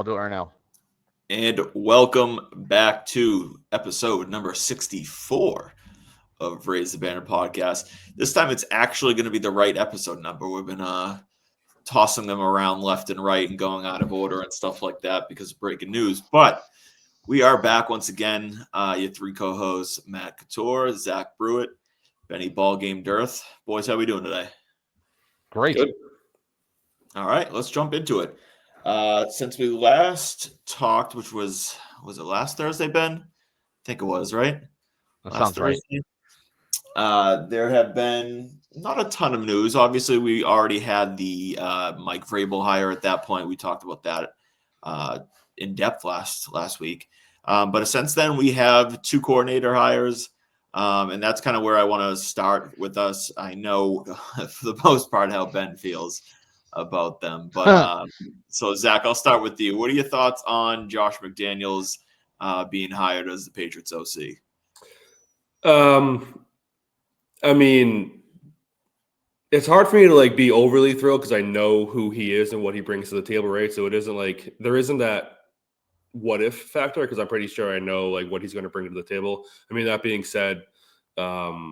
do it right now. And welcome back to episode number 64 of Raise the Banner podcast. This time it's actually going to be the right episode number. We've been tossing them around left and right and going out of order and stuff like that because of breaking news. But we are back once again. Your three co-hosts, Matt Couture, Zach Brewitt, Benny Ballgame Dearth. Boys, how we doing today? Great. Good. All right, let's jump into it. Since we last talked, which was it last Thursday, Ben? I think it was, right? That sounds right. There have been not a ton of news. Obviously, we already had the Mike Vrabel hire at that point. We talked about that in depth last week. But since then, we have two coordinator hires, and that's kind of where I want to start with us. I know, for the most part, how Ben feels about them. But so, Zach, I'll start with you. What are your thoughts on Josh McDaniels being hired as the Patriots OC? I mean, it's hard for me to be overly thrilled because I know who he is and what he brings to the table, right? So it isn't there isn't that what if factor because I'm pretty sure I know what he's going to bring to the table. I mean, that being said, I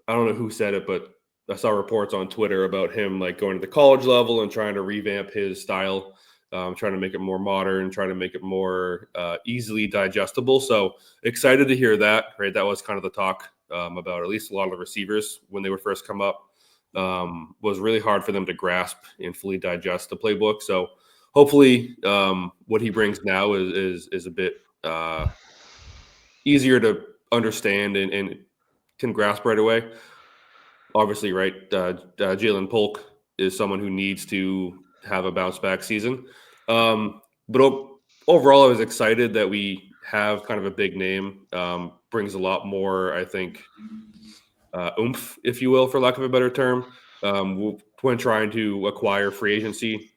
don't know who said it, but I saw reports on Twitter about him going to the college level and trying to revamp his style, trying to make it more modern, trying to make it more easily digestible. So excited to hear that, right? That was kind of the talk about at least a lot of the receivers when they would first come up. Was really hard for them to grasp and fully digest the playbook. So hopefully what he brings now is a bit easier to understand and can grasp right away. Obviously, right, Jalen Polk is someone who needs to have a bounce-back season. But overall, I was excited that we have kind of a big name. Brings a lot more, I think, oomph, if you will, for lack of a better term, when trying to acquire free agency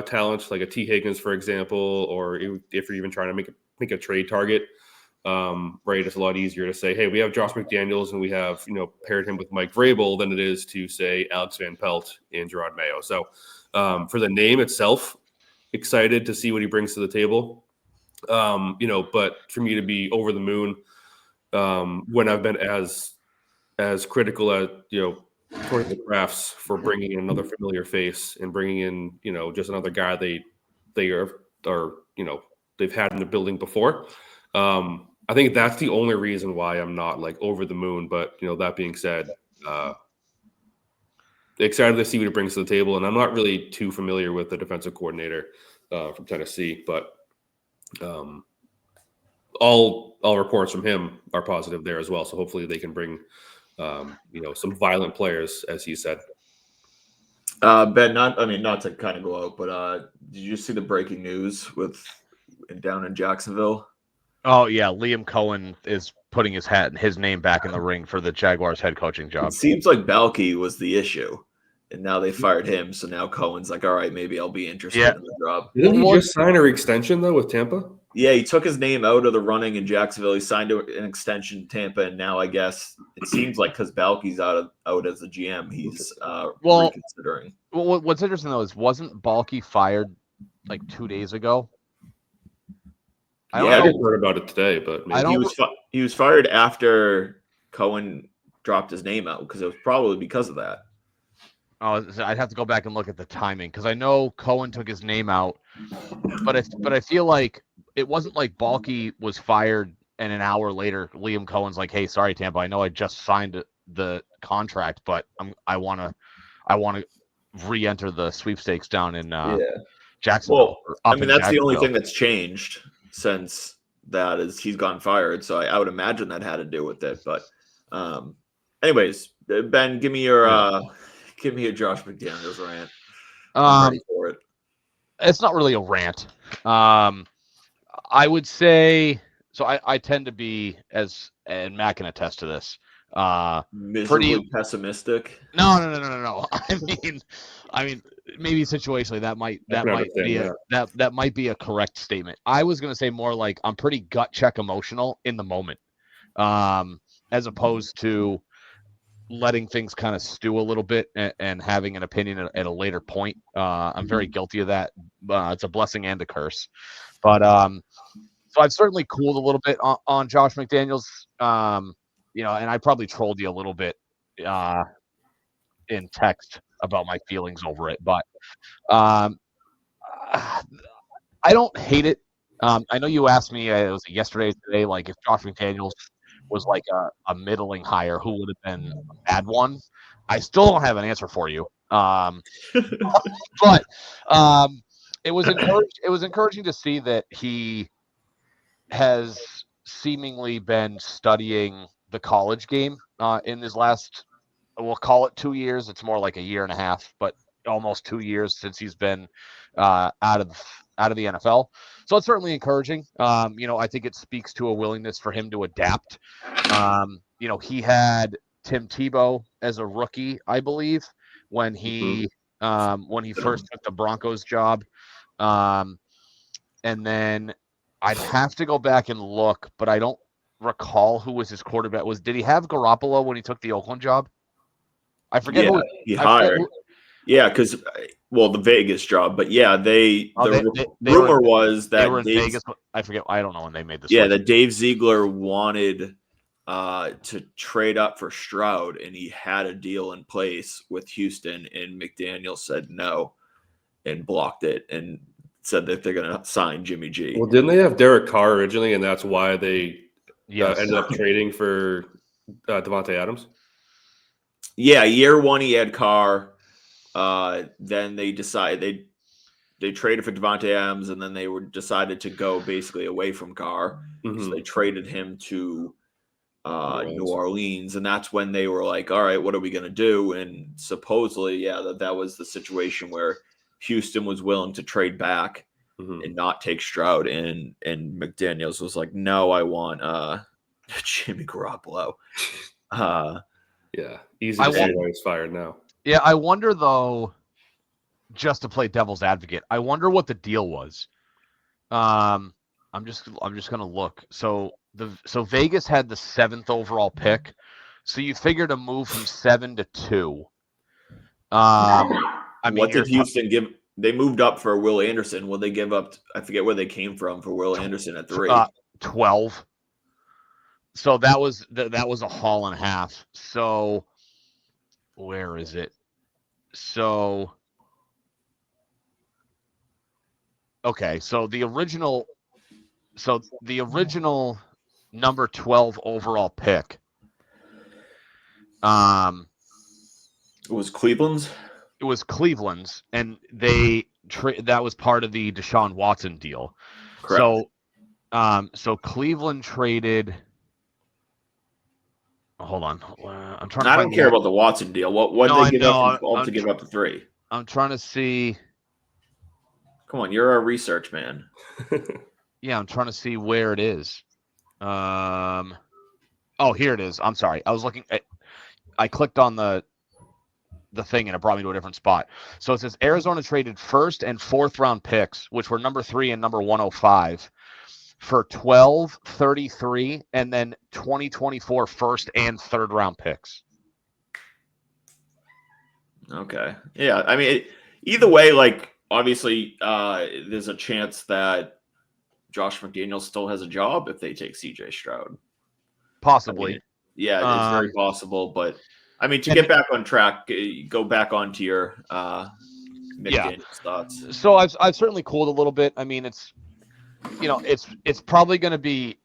talent, like a T. Higgins, for example, or if you're even trying to make a trade target. Right, it's a lot easier to say, hey, we have Josh McDaniels and we have paired him with Mike Vrabel than it is to say Alex Van Pelt and Gerard Mayo. So for the name itself, excited to see what he brings to the table. But for me to be over the moon when I've been as critical as towards the Crafts for bringing in another familiar face and bringing in just another guy they are they've had in the building before. I think that's the only reason why I'm not over the moon. But that being said, excited to see what he brings to the table. And I'm not really too familiar with the defensive coordinator from Tennessee, but all reports from him are positive there as well. So hopefully they can bring some violent players, as he said. Ben, not to kind of go out, but did you see the breaking news down in Jacksonville? Oh yeah, Liam Cohen is putting his name back in the ring for the Jaguars head coaching job. It seems like Balky was the issue, and now they fired him. So now Cohen's like, all right, maybe I'll be interested in the job. Didn't he just sign an extension though with Tampa? Yeah, he took his name out of the running in Jacksonville. He signed an extension in Tampa, and now I guess it seems like because Balky's out as a GM, he's reconsidering. Well, what's interesting though is wasn't Balky fired 2 days ago? I just heard about it today, but he was fired after Cohen dropped his name out because it was probably because of that. Oh, I'd have to go back and look at the timing because I know Cohen took his name out, but I feel like it wasn't like Balky was fired and an hour later Liam Cohen's like, "Hey, sorry Tampa, I know I just signed the contract, but I want to re-enter the sweepstakes down in Jacksonville." Well, I mean that's the only thing that's changed since that is he's gotten fired. So I would imagine that had to do with it. But anyways, Ben, give me your Josh McDaniels rant. I'm ready for it. It's not really a rant. I would say so. I tend to be, and Matt can attest to this, miserably pessimistic. No. I mean, maybe situationally that might be a correct statement. I was going to say more like I'm pretty gut check emotional in the moment, as opposed to letting things kind of stew a little bit and having an opinion at a later point. I'm very guilty of that. It's a blessing and a curse. But so I've certainly cooled a little bit on Josh McDaniels. And I probably trolled you a little bit in text about my feelings over it, but um, I don't hate it. I know you asked me, it was yesterday, today, like if Josh McDaniels was like a middling hire, who would have been a bad one? I still don't have an answer for you. But it was encouraging to see that he has seemingly been studying the college game in his last, we'll call it 2 years. It's more like a year and a half, but almost 2 years since he's been out of the NFL. So it's certainly encouraging. I think it speaks to a willingness for him to adapt. He had Tim Tebow as a rookie, I believe, when he first took the Broncos job. And then I'd have to go back and look, but I don't recall who was his quarterback. Did he have Garoppolo when he took the Oakland job? I forget who he hired. Yeah, because the Vegas job, but yeah, rumor was that they were in Vegas. I forget. I don't know when they made this. Yeah, that Dave Ziegler wanted to trade up for Stroud, and he had a deal in place with Houston, and McDaniel said no and blocked it and said that they're going to sign Jimmy G. Well, didn't they have Derek Carr originally, and that's why they ended up trading for Devontae Adams? Yeah, year one he had Carr. Then they decided they traded for Devontae Adams, and then they decided to go basically away from Carr. Mm-hmm. So they traded him to New Orleans, and that's when they were like, all right, what are we going to do? And supposedly, that was the situation where Houston was willing to trade back and not take Stroud, and McDaniels was like, no, I want Jimmy Garoppolo. Easy to see why he's fired now. Yeah, I wonder though, just to play devil's advocate, I wonder what the deal was. I'm just gonna look. So Vegas had the 7th overall pick. So you figured a move from 7 to 2. What did Houston give? They moved up for Will Anderson. Will they give up? I forget where they came from for Will Anderson at 3. 12. So that was a haul and a half. So where is it? So okay, so the original number 12 overall pick it was Cleveland's. It was Cleveland's, and that was part of the Deshaun Watson deal. Correct. So Cleveland traded. Hold on, I'm trying. I don't care about the Watson deal. What did they give up to give up the 3? I'm trying to see. Come on, you're a research man. Yeah, I'm trying to see where it is. Oh, here it is. I'm sorry. I was looking. I clicked on the thing and it brought me to a different spot. So it says Arizona traded 1st and 4th round picks, which were number 3 and number 105, for 12, 33, and then 2024 1st and 3rd round picks. Okay. Yeah. I mean, either way, like obviously, there's a chance that Josh McDaniels still has a job if they take CJ Stroud. Possibly. It's very possible, but. I mean, to get back on track, go back onto your McDaniels thoughts. So I've certainly cooled a little bit. I mean, it's probably going to be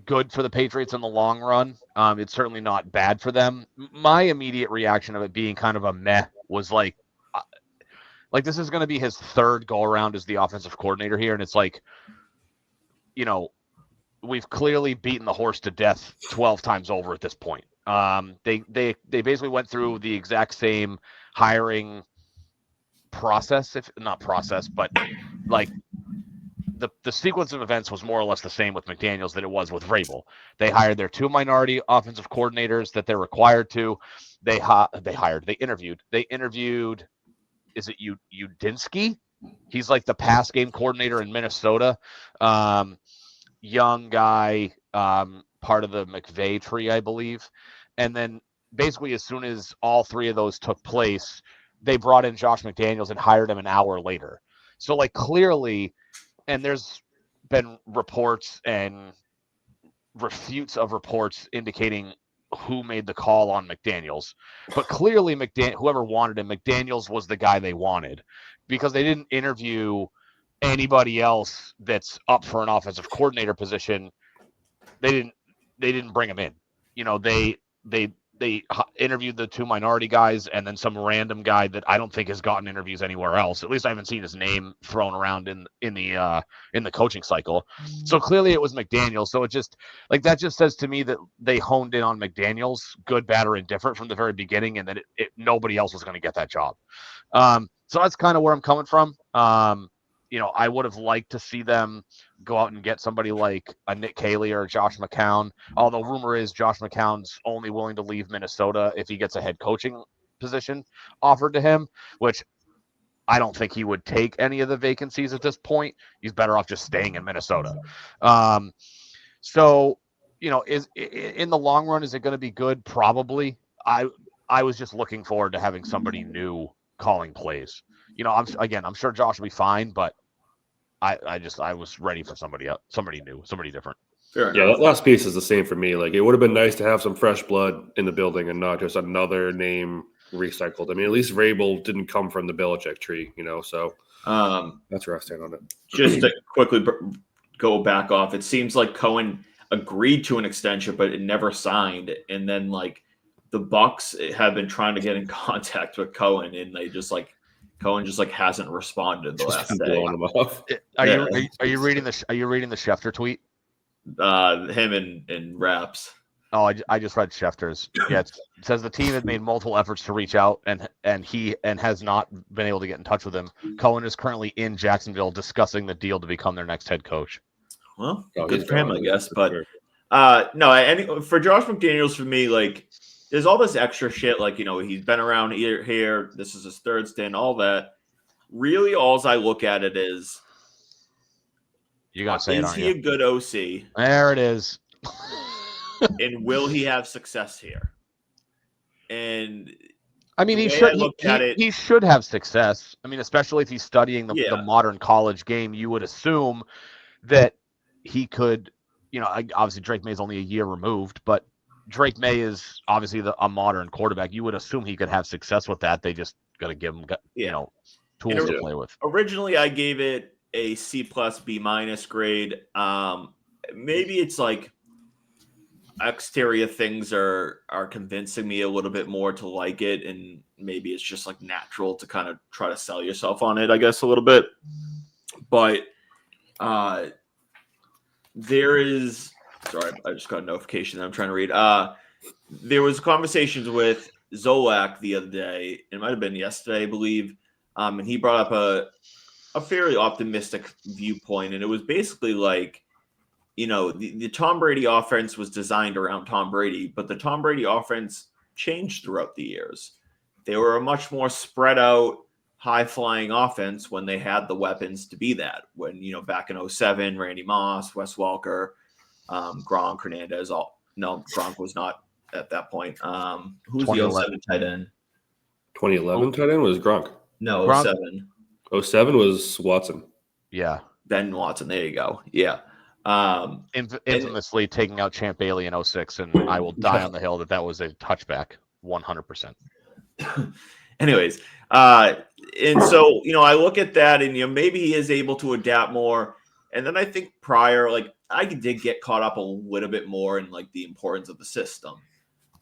good for the Patriots in the long run. It's certainly not bad for them. My immediate reaction of it being kind of a meh was like this is going to be his 3rd go around as the offensive coordinator here, and it's like, we've clearly beaten the horse to death 12 times over at this point. They basically went through the exact same hiring process, if not process, but like the sequence of events was more or less the same with McDaniels that it was with Vrabel. They hired their 2 minority offensive coordinators that they're required to. They interviewed. Is it Udinsky? He's like the pass game coordinator in Minnesota. Young guy, part of the McVay tree, I believe. And then basically as soon as all three of those took place, they brought in Josh McDaniels and hired him an hour later. So like clearly, and there's been reports and refutes of reports indicating who made the call on McDaniels, but clearly whoever wanted him, McDaniels was the guy they wanted, because they didn't interview anybody else that's up for an offensive coordinator position. They didn't bring him in. They interviewed the two minority guys and then some random guy that I don't think has gotten interviews anywhere else. At least I haven't seen his name thrown around in the coaching cycle. So clearly it was McDaniels. So it just like that just says to me that they honed in on McDaniels, good, bad, or indifferent from the very beginning, and that nobody else was going to get that job. So that's kind of where I'm coming from. I would have liked to see them go out and get somebody like a Nick Caley or Josh McCown. Although rumor is Josh McCown's only willing to leave Minnesota if he gets a head coaching position offered to him, which I don't think he would take any of the vacancies at this point. He's better off just staying in Minnesota. So, is in the long run, is it going to be good? Probably. I was just looking forward to having somebody new calling plays. I'm sure Josh will be fine, but I was ready for somebody else, somebody new, somebody different. Yeah, that last piece is the same for me. Like, it would have been nice to have some fresh blood in the building and not just another name recycled. I mean, at least Vrabel didn't come from the Belichick tree, so that's where I stand on it. Just to quickly go back off, it seems like Cohen agreed to an extension, but it never signed. And then, the Bucks have been trying to get in contact with Cohen, and Cohen just hasn't responded the last day. Are you reading the Schefter tweet? Him and Raps. Oh, I just read Schefter's. Yeah, it says the team had made multiple efforts to reach out and has not been able to get in touch with him. Cohen is currently in Jacksonville discussing the deal to become their next head coach. Well, good for him, I guess. But no, for Josh McDaniels, for me, there's all this extra shit, he's been around here. This is his third stint, all that. Really, all I look at it is, you gotta say, is he a good OC? There it is. And will he have success here? And I mean, he should have success. I mean, especially if he's studying the modern college game, you would assume that he could. Obviously Drake May is only a year removed, but Drake May is obviously a modern quarterback. You would assume he could have success with that. They just got to give him, tools to play with. Originally, I gave it a C+, B- grade. Maybe it's exterior things are convincing me a little bit more to like it, and maybe it's just natural to kind of try to sell yourself on it, I guess, a little bit. But there is. Sorry, I just got a notification that I'm trying to read. There was conversations with Zolak the other day. It might have been yesterday, I believe. And he brought up a fairly optimistic viewpoint. And it was basically the Tom Brady offense was designed around Tom Brady, but the Tom Brady offense changed throughout the years. They were a much more spread out, high-flying offense when they had the weapons to be that. When, back in 2007, Randy Moss, Wes Welker, Gronk, Hernandez, Gronk was not at that point. Who's the 2007 tight end? 2011 tight end was Gronk. No, Gronk. 07. 07 was Watson. Yeah. Ben Watson. There you go. Yeah. Infamously taking out Champ Bailey in 06, and I will die on the hill that was a touchback, 100%. Anyways, and so, I look at that and, maybe he is able to adapt more. And then I think prior, I did get caught up a little bit more in the importance of the system.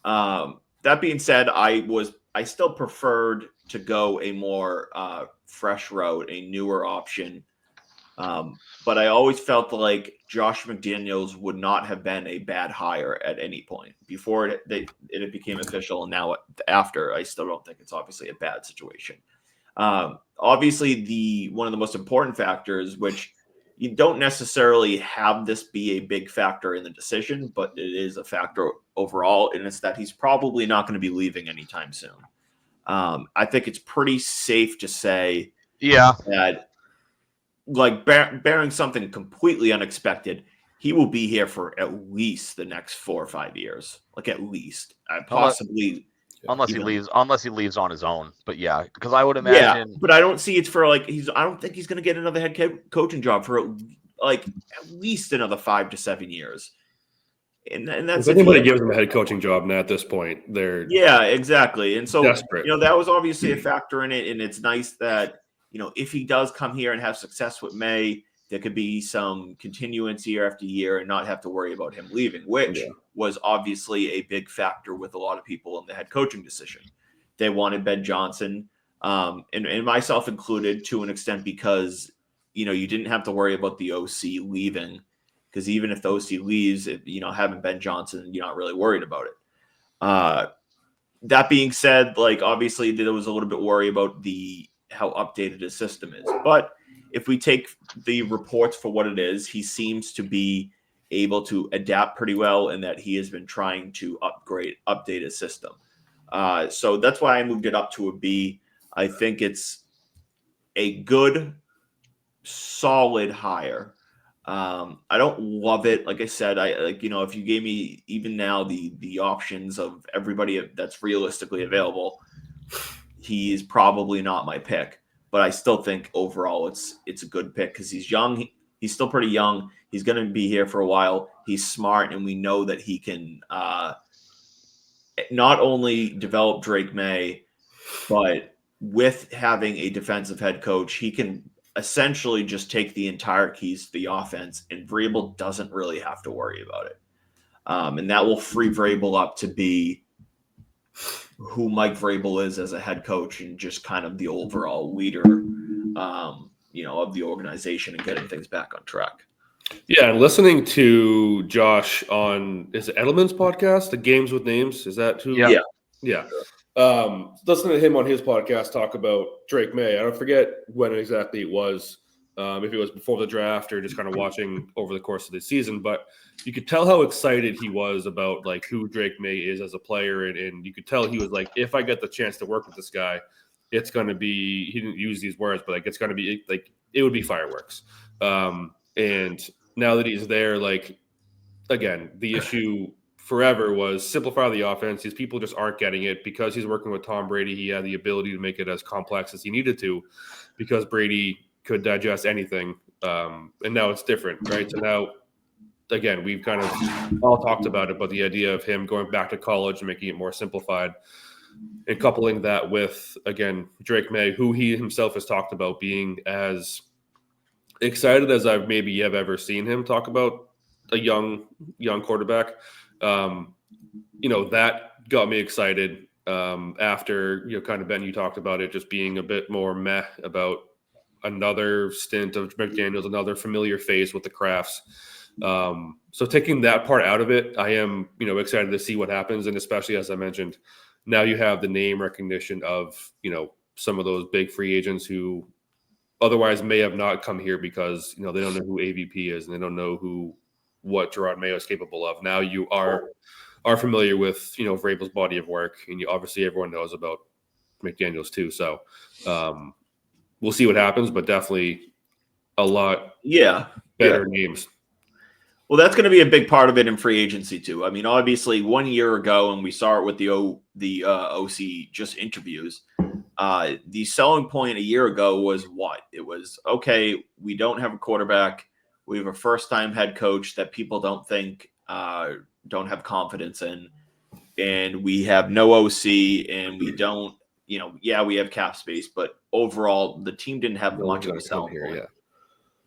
That being said, I still preferred to go a more fresh route, a newer option. But I always felt like Josh McDaniels would not have been a bad hire at any point before it became official. And now after, I still don't think it's obviously a bad situation. Obviously, one of the most important factors, which you don't necessarily have this be a big factor in the decision, but it is a factor overall, and it's that he's probably not going to be leaving anytime soon. I think it's pretty safe to say that, barring something completely unexpected, he will be here for at least the next 4 or 5 years, like at least, possibly. Unless he leaves on his own. But yeah, because I would Yeah, imagine. but I don't see it's for like I don't think he's going to get another head coaching job for like at least another 5 to 7 years. And that's if anybody gives him a head coaching job now at this point, they're exactly. And so desperate. that was obviously a factor in it, and it's nice that if he does come here and have success with May, there could be some continuance year after year and not have to worry about him leaving, which was obviously a big factor with a lot of people in the head coaching decision. They wanted Ben Johnson, and myself included to an extent, because you didn't have to worry about the OC leaving. Because even if the OC leaves, having Ben Johnson, you're not really worried about it. That being said, like obviously there was a little bit worry about how updated his system is. But if we take the reports for what it is, he seems to be able to adapt pretty well, and that he has been trying to update his system. So that's why I moved it up to a B. I think it's a good, solid hire. I don't love it. Like I said, if you gave me even now the options of everybody that's realistically available, he is probably not my pick. But I still think overall it's a good pick because he's young. He's still pretty young. He's going to be here for a while. He's smart, and we know that he can not only develop Drake May, but with having a defensive head coach, he can essentially just take the entire keys to the offense, and Vrabel doesn't really have to worry about it. And that will free Vrabel up to be who Mike Vrabel is as a head coach and just kind of the overall leader, of the organization and getting things back on track. Yeah, and listening to Josh on is it Edelman's podcast, The Games with Names? Is that who? Yeah. Listening to him on his podcast talk about Drake May. I don't forget when exactly it was, if it was before the draft or just kind of watching over the course of the season, but you could tell how excited he was about like who Drake May is as a player. And you could tell he was like, if I get the chance to work with this guy, it's going to be, he didn't use these words, but like, it's going to be like, it would be fireworks. And now that he's there, like, again, the issue forever was simplify the offense. These people just aren't getting it because he's working with Tom Brady. He had the ability to make it as complex as he needed to because Brady could digest anything. And now it's different, right? So now, again, we've kind of all talked about it, but the idea of him going back to college and making it more simplified and coupling that with, again, Drake May, who he himself has talked about being as excited as I've maybe ever seen him talk about a young quarterback. That got me excited after, kind of, Ben, you talked about it just being a bit more meh about another stint of McDaniels, another familiar face with the Crafts. So taking that part out of it, I am, excited to see what happens. And especially, as I mentioned, now you have the name recognition of, some of those big free agents who otherwise may have not come here because, they don't know who AVP is and they don't know what Gerard Mayo is capable of. Now you are familiar with, Vrabel's body of work, and obviously everyone knows about McDaniels too. So we'll see what happens, but definitely a lot better names. Well, that's going to be a big part of it in free agency too. I mean, obviously 1 year ago, and we saw it with the OC just interviews, the selling point a year ago was what? It was, okay, we don't have a quarterback. We have a first-time head coach that people don't think don't have confidence in, and we have no OC, and we don't, we have cap space, but overall, the team didn't have much of a selling point. Yeah.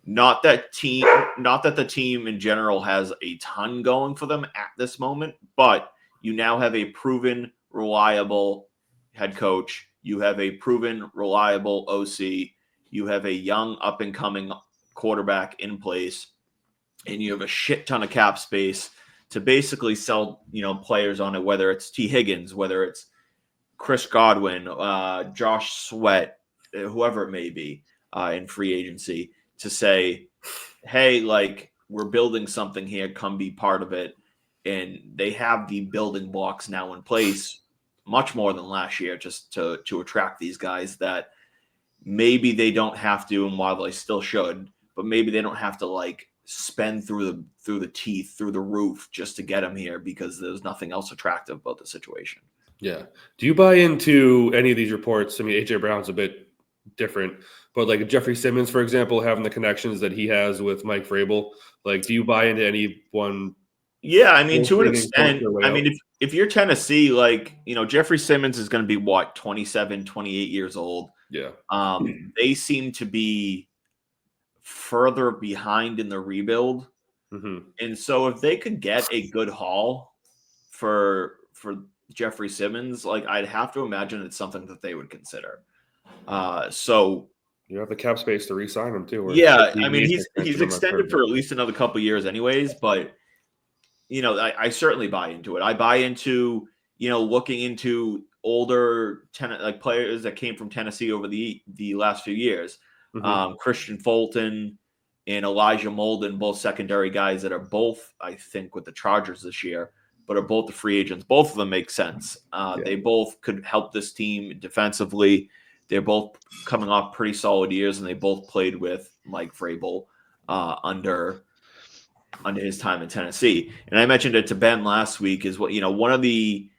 Not that the team in general has a ton going for them at this moment, but you now have a proven, reliable head coach. You have a proven, reliable OC. You have a young, up-and-coming quarterback in place, and you have a shit ton of cap space to basically sell, players on it, whether it's T. Higgins, whether it's Chris Godwin, Josh Sweat, whoever it may be in free agency, to say, hey, like, we're building something here, come be part of it. And they have the building blocks now in place, much more than last year, just to attract these guys that maybe they don't have to, and while they still should, but maybe they don't have to like spend through the teeth, through the roof, just to get him here because there's nothing else attractive about the situation. Yeah. Do you buy into any of these reports? I mean, AJ Brown's a bit different, but like Jeffrey Simmons, for example, having the connections that he has with Mike Vrabel, like, do you buy into any one? Yeah, I mean, to an extent. I mean, if you're Tennessee, like, Jeffrey Simmons is going to be, 27, 28 years old. Yeah. They seem to be further behind in the rebuild. Mm-hmm. And so if they could get a good haul for Jeffrey Simmons, like, I'd have to imagine it's something that they would consider. So you have the cap space to re-sign him too. Yeah, I mean, he's extended for at least another couple of years anyways, but I certainly buy into it. I buy into, looking into older players that came from Tennessee over the last few years. Mm-hmm. Christian Fulton and Elijah Molden, both secondary guys that are both, I think, with the Chargers this year, but are both the free agents. Both of them make sense. They both could help this team defensively. They're both coming off pretty solid years, and they both played with Mike Vrabel under his time in Tennessee. And I mentioned it to Ben last week is one of the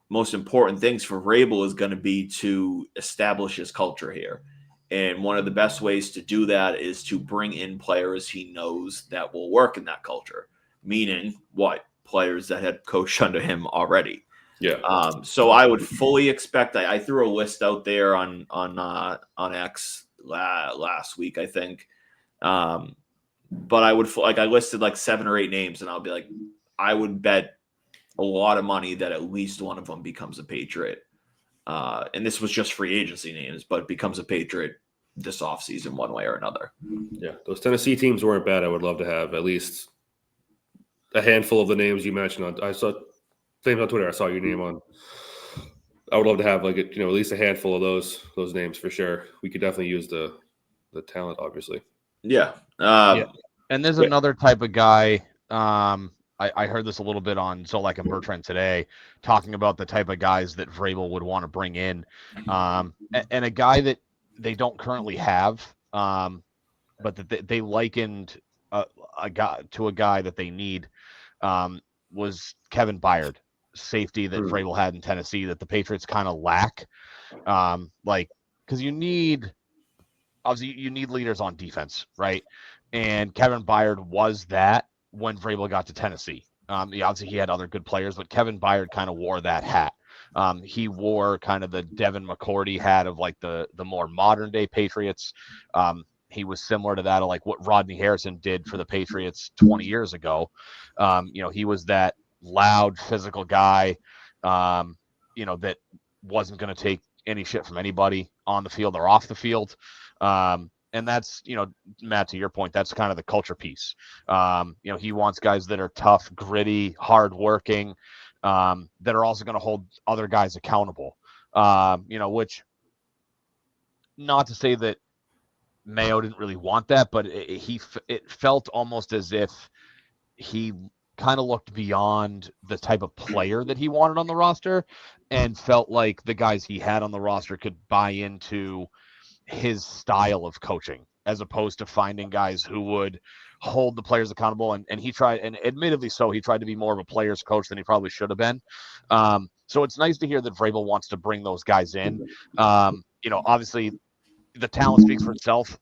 most important things for Vrabel is going to be to establish his culture here. And one of the best ways to do that is to bring in players he knows that will work in that culture. Meaning what? Players that had coached under him already. Yeah. So I would fully expect. I threw a list out there on X last week, I think. But I would I listed like 7 or 8 names, and I'll be like, I would bet a lot of money that at least one of them becomes a Patriot. And this was just free agency names, but becomes a Patriot this offseason one way or another. Yeah, those Tennessee teams weren't bad. I would love to have at least a handful of the names you mentioned. I saw names on Twitter. I saw your name on. I would love to have at least a handful of those names for sure. We could definitely use the talent, obviously. Yeah. Yeah. And there's another type of guy. I heard this a little bit on Zolak and Bertrand today, talking about the type of guys that Vrabel would want to bring in, and a guy that they don't currently have, but that they likened a guy that they need, was Kevin Byard, safety that Vrabel had in Tennessee that the Patriots kind of lack, because you need leaders on defense, right? And Kevin Byard was that when Vrabel got to Tennessee. Obviously he had other good players, but Kevin Byard kind of wore that hat. He wore kind of the Devin McCourty hat of like the more modern day Patriots. He was similar to that of like what Rodney Harrison did for the Patriots 20 years ago. He was that loud physical guy, that wasn't going to take any shit from anybody on the field or off the field. And that's, Matt, to your point, that's kind of the culture piece. He wants guys that are tough, gritty, hardworking, that are also going to hold other guys accountable. Which, not to say that Mayo didn't really want that, but it felt almost as if he kind of looked beyond the type of player that he wanted on the roster and felt like the guys he had on the roster could buy into his style of coaching, as opposed to finding guys who would hold the players accountable. And he tried, and admittedly so, he tried to be more of a player's coach than he probably should have been. So it's nice to hear that Vrabel wants to bring those guys in. Obviously the talent speaks for itself.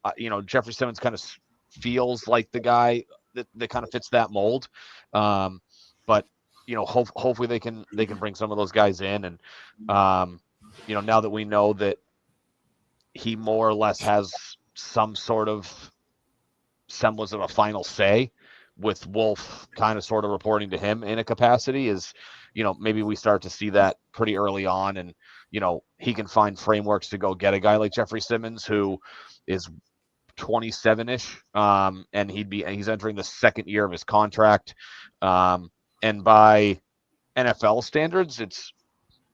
Jeffrey Simmons kind of feels like the guy that kind of fits that mold. But hopefully they can bring some of those guys in. And now that we know that he more or less has some sort of semblance of a final say, with Wolf kind of sort of reporting to him in a capacity, is, maybe we start to see that pretty early on. And, he can find frameworks to go get a guy like Jeffrey Simmons, who is 27-ish, and he's entering the second year of his contract. And by NFL standards, it's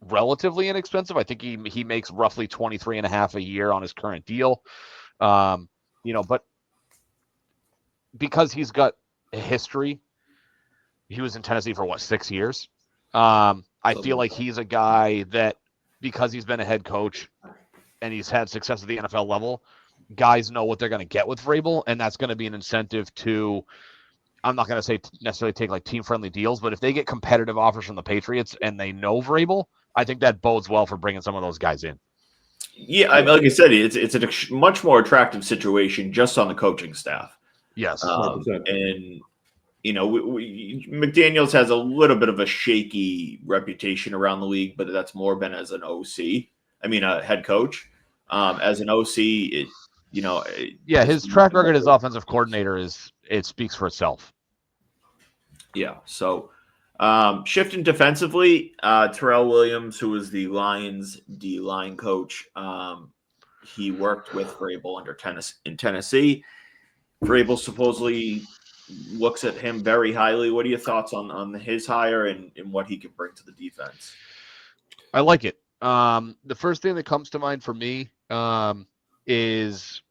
relatively inexpensive. I think he makes roughly 23.5 a year on his current deal. But because he's got a history, he was in Tennessee for 6 years. I feel like he's a guy that, because he's been a head coach and he's had success at the NFL level, guys know what they're going to get with Vrabel, and that's going to be an incentive to I'm not going to say necessarily take like team friendly deals, but if they get competitive offers from the Patriots and they know Vrabel, I think that bodes well for bringing some of those guys in. Yeah, like I said, it's a much more attractive situation just on the coaching staff. Yes, and McDaniels has a little bit of a shaky reputation around the league, but that's more been as an OC. I mean, a head coach. As an OC, his track record as offensive coordinator it speaks for itself. Yeah. So, shifting defensively, Terrell Williams, who was the Lions D line coach, he worked with Vrabel in Tennessee. Vrabel supposedly looks at him very highly. What are your thoughts on his hire and what he can bring to the defense? I like it. The first thing that comes to mind for me is,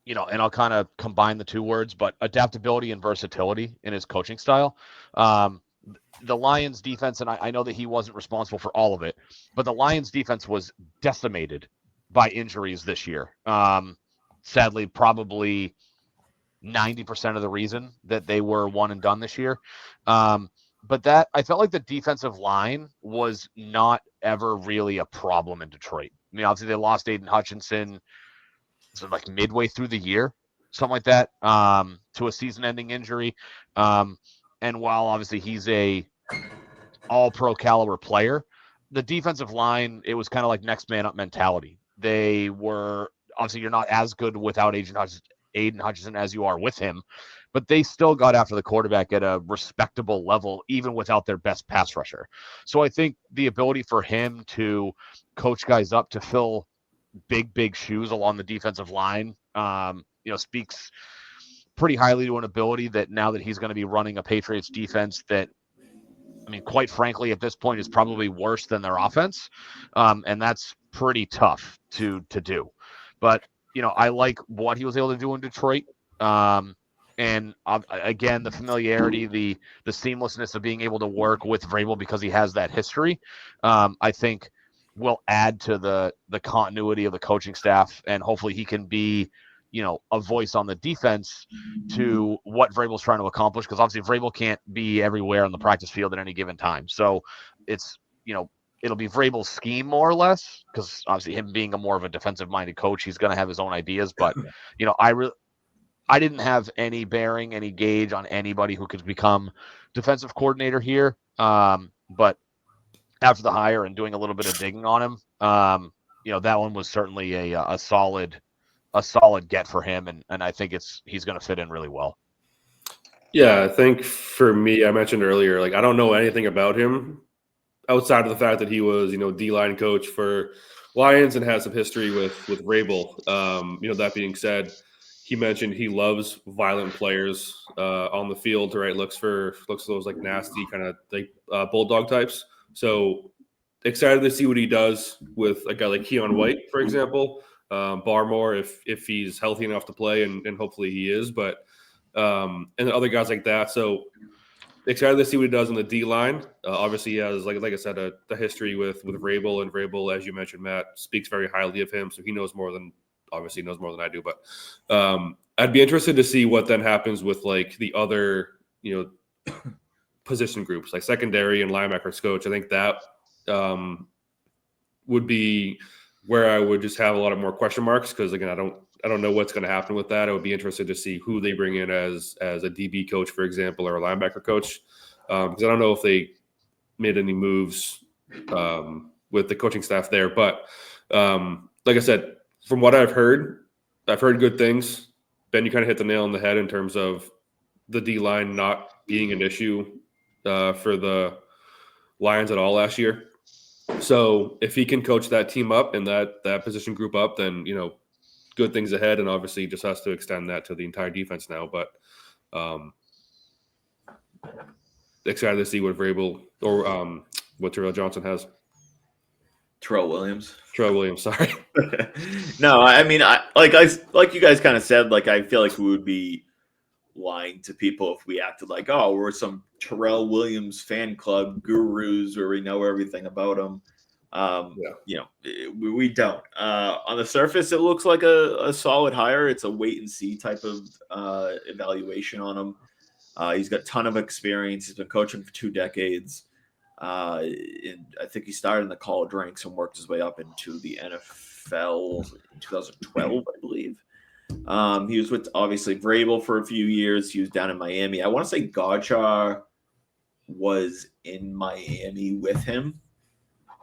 and I'll kind of combine the two words, but adaptability and versatility in his coaching style. The Lions defense, and I know that he wasn't responsible for all of it, but the Lions defense was decimated by injuries this year. Sadly, probably 90% of the reason that they were one and done this year. But that I felt like the defensive line was not ever really a problem in Detroit. I mean, obviously they lost Aiden Hutchinson like midway through the year, something like that, to a season-ending injury. And while obviously he's a all-pro caliber player, the defensive line, it was kind of like next man up mentality. They were obviously you're not as good without Aiden Hutchinson as you are with him, but they still got after the quarterback at a respectable level, even without their best pass rusher. So I think the ability for him to coach guys up to fill big shoes along the defensive line, speaks pretty highly to an ability that now that he's going to be running a Patriots defense that, I mean, quite frankly, at this point is probably worse than their offense. And that's pretty tough to do. But, I like what he was able to do in Detroit. And again, the familiarity, the seamlessness of being able to work with Vrabel because he has that history, I think will add to the continuity of the coaching staff. And hopefully he can be, a voice on the defense to what Vrabel's trying to accomplish. Because obviously Vrabel can't be everywhere on the practice field at any given time. So it's, it'll be Vrabel's scheme more or less, because obviously him being a more of a defensive-minded coach, he's going to have his own ideas. But, I didn't have any bearing, any gauge on anybody who could become defensive coordinator here. But after the hire and doing a little bit of digging on him, that one was certainly a solid get for him. And I think he's going to fit in really well. Yeah, I think for me, I mentioned earlier, like I don't know anything about him outside of the fact that he was, D-line coach for Lions and has some history with Vrabel. That being said, he mentioned he loves violent players on the field, right? Looks for those like nasty kind of like bulldog types. So excited to see what he does with a guy like Keon White, for example. Barmore, if he's healthy enough to play, and hopefully he is, but and other guys like that. So excited to see what he does on the D line. Obviously, he has, like I said, a history with Vrabel, and Vrabel, as you mentioned, Matt, speaks very highly of him. So he knows more than I do. But I'd be interested to see what then happens with like the other, position groups like secondary and linebackers coach. I think that would be where I would just have a lot of more question marks, because again, I don't know what's going to happen with that. I would be interested to see who they bring in as a DB coach, for example, or a linebacker coach, because I don't know if they made any moves with the coaching staff there. But like I said, from what I've heard good things. Ben, you kind of hit the nail on the head in terms of the D line not being an issue for the Lions at all last year. So if he can coach that team up and that position group up, then good things ahead, and obviously just has to extend that to the entire defense now. But excited to see what Vrabel or what Terrell Johnson has. Terrell Williams, sorry. No, I mean, like you guys kind of said, like I feel like we would be lying to people if we acted like, oh, we're some Terrell Williams fan club gurus where we know everything about him. We don't. On the surface, it looks like a solid hire. It's a wait and see type of evaluation on him. He's got a ton of experience. He's been coaching for 2 decades. And I think he started in the college ranks and worked his way up into the NFL in 2012, I believe. He was with obviously Vrabel for a few years. He was down in Miami. I want to say Godchar was in Miami with him,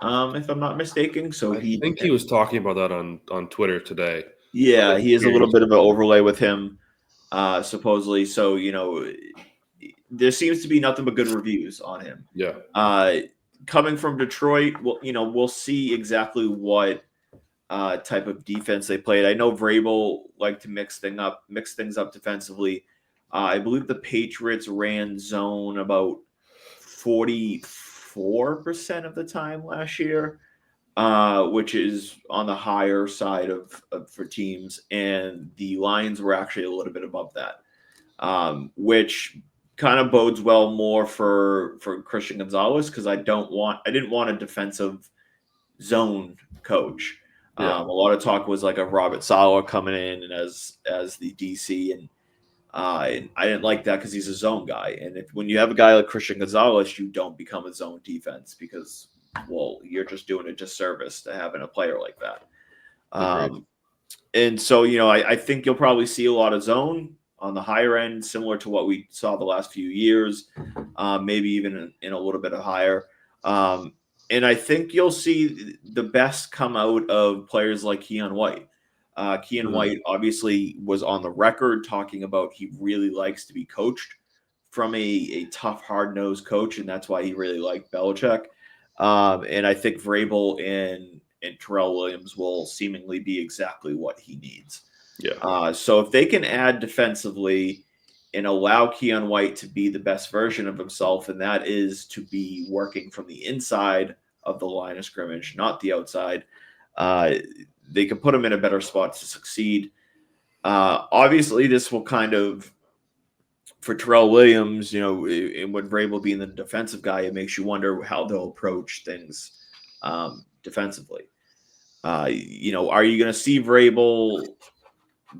if I'm not mistaken. So I think he was talking about that on Twitter today. Yeah, he has a little bit of an overlay with him, supposedly. So there seems to be nothing but good reviews on him. Yeah. Coming from Detroit, we'll see exactly what type of defense they played. I know Vrabel liked to mix things up defensively. I believe the Patriots ran zone about 44% of the time last year, which is on the higher side of for teams, and the Lions were actually a little bit above that, which kind of bodes well more for Christian Gonzalez, because I didn't want a defensive zone coach. Yeah. A lot of talk was like a Robert Saleh coming in and as the DC, and I didn't like that because he's a zone guy. And when you have a guy like Christian Gonzalez, you don't become a zone defense because, well, you're just doing a disservice to having a player like that. And so, I think you'll probably see a lot of zone on the higher end, similar to what we saw the last few years, maybe even in a little bit of higher. And I think you'll see the best come out of players like Keon White. Keon White obviously was on the record talking about he really likes to be coached from a tough, hard-nosed coach, and that's why he really liked Belichick. And I think Vrabel and Terrell Williams will seemingly be exactly what he needs. Yeah. So if they can add defensively and allow Keon White to be the best version of himself, and that is to be working from the inside of the line of scrimmage, not the outside, they can put him in a better spot to succeed. Obviously, this will kind of, for Terrell Williams, and with Vrabel being the defensive guy, it makes you wonder how they'll approach things defensively. Are you going to see Vrabel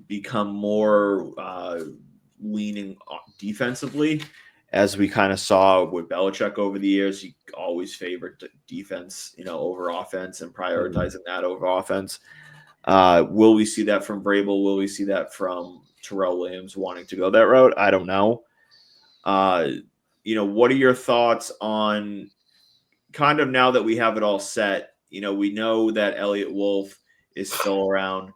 become more leaning defensively, as we kind of saw with Belichick over the years? He always favored defense, over offense, and prioritizing that over offense. Will we see that from Vrabel? Will we see that from Terrell Williams wanting to go that route? I don't know. What are your thoughts on kind of, now that we have it all set? We know that Elliott Wolf is still around.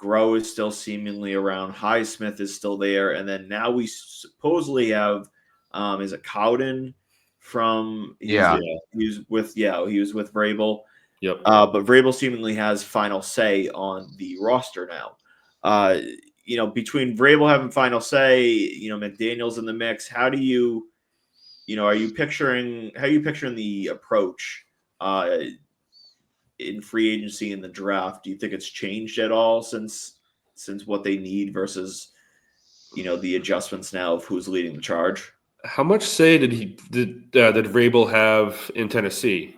Groh is still seemingly around. Highsmith is still there. And then now we supposedly have, is it Cowden from, he was with Vrabel. Yep. But Vrabel seemingly has final say on the roster now. Between Vrabel having final say, McDaniels in the mix, how do you, how are you picturing the approach in free agency and the draft? Do you think it's changed at all since what they need versus, the adjustments now of who's leading the charge? How much say did Vrabel have in Tennessee?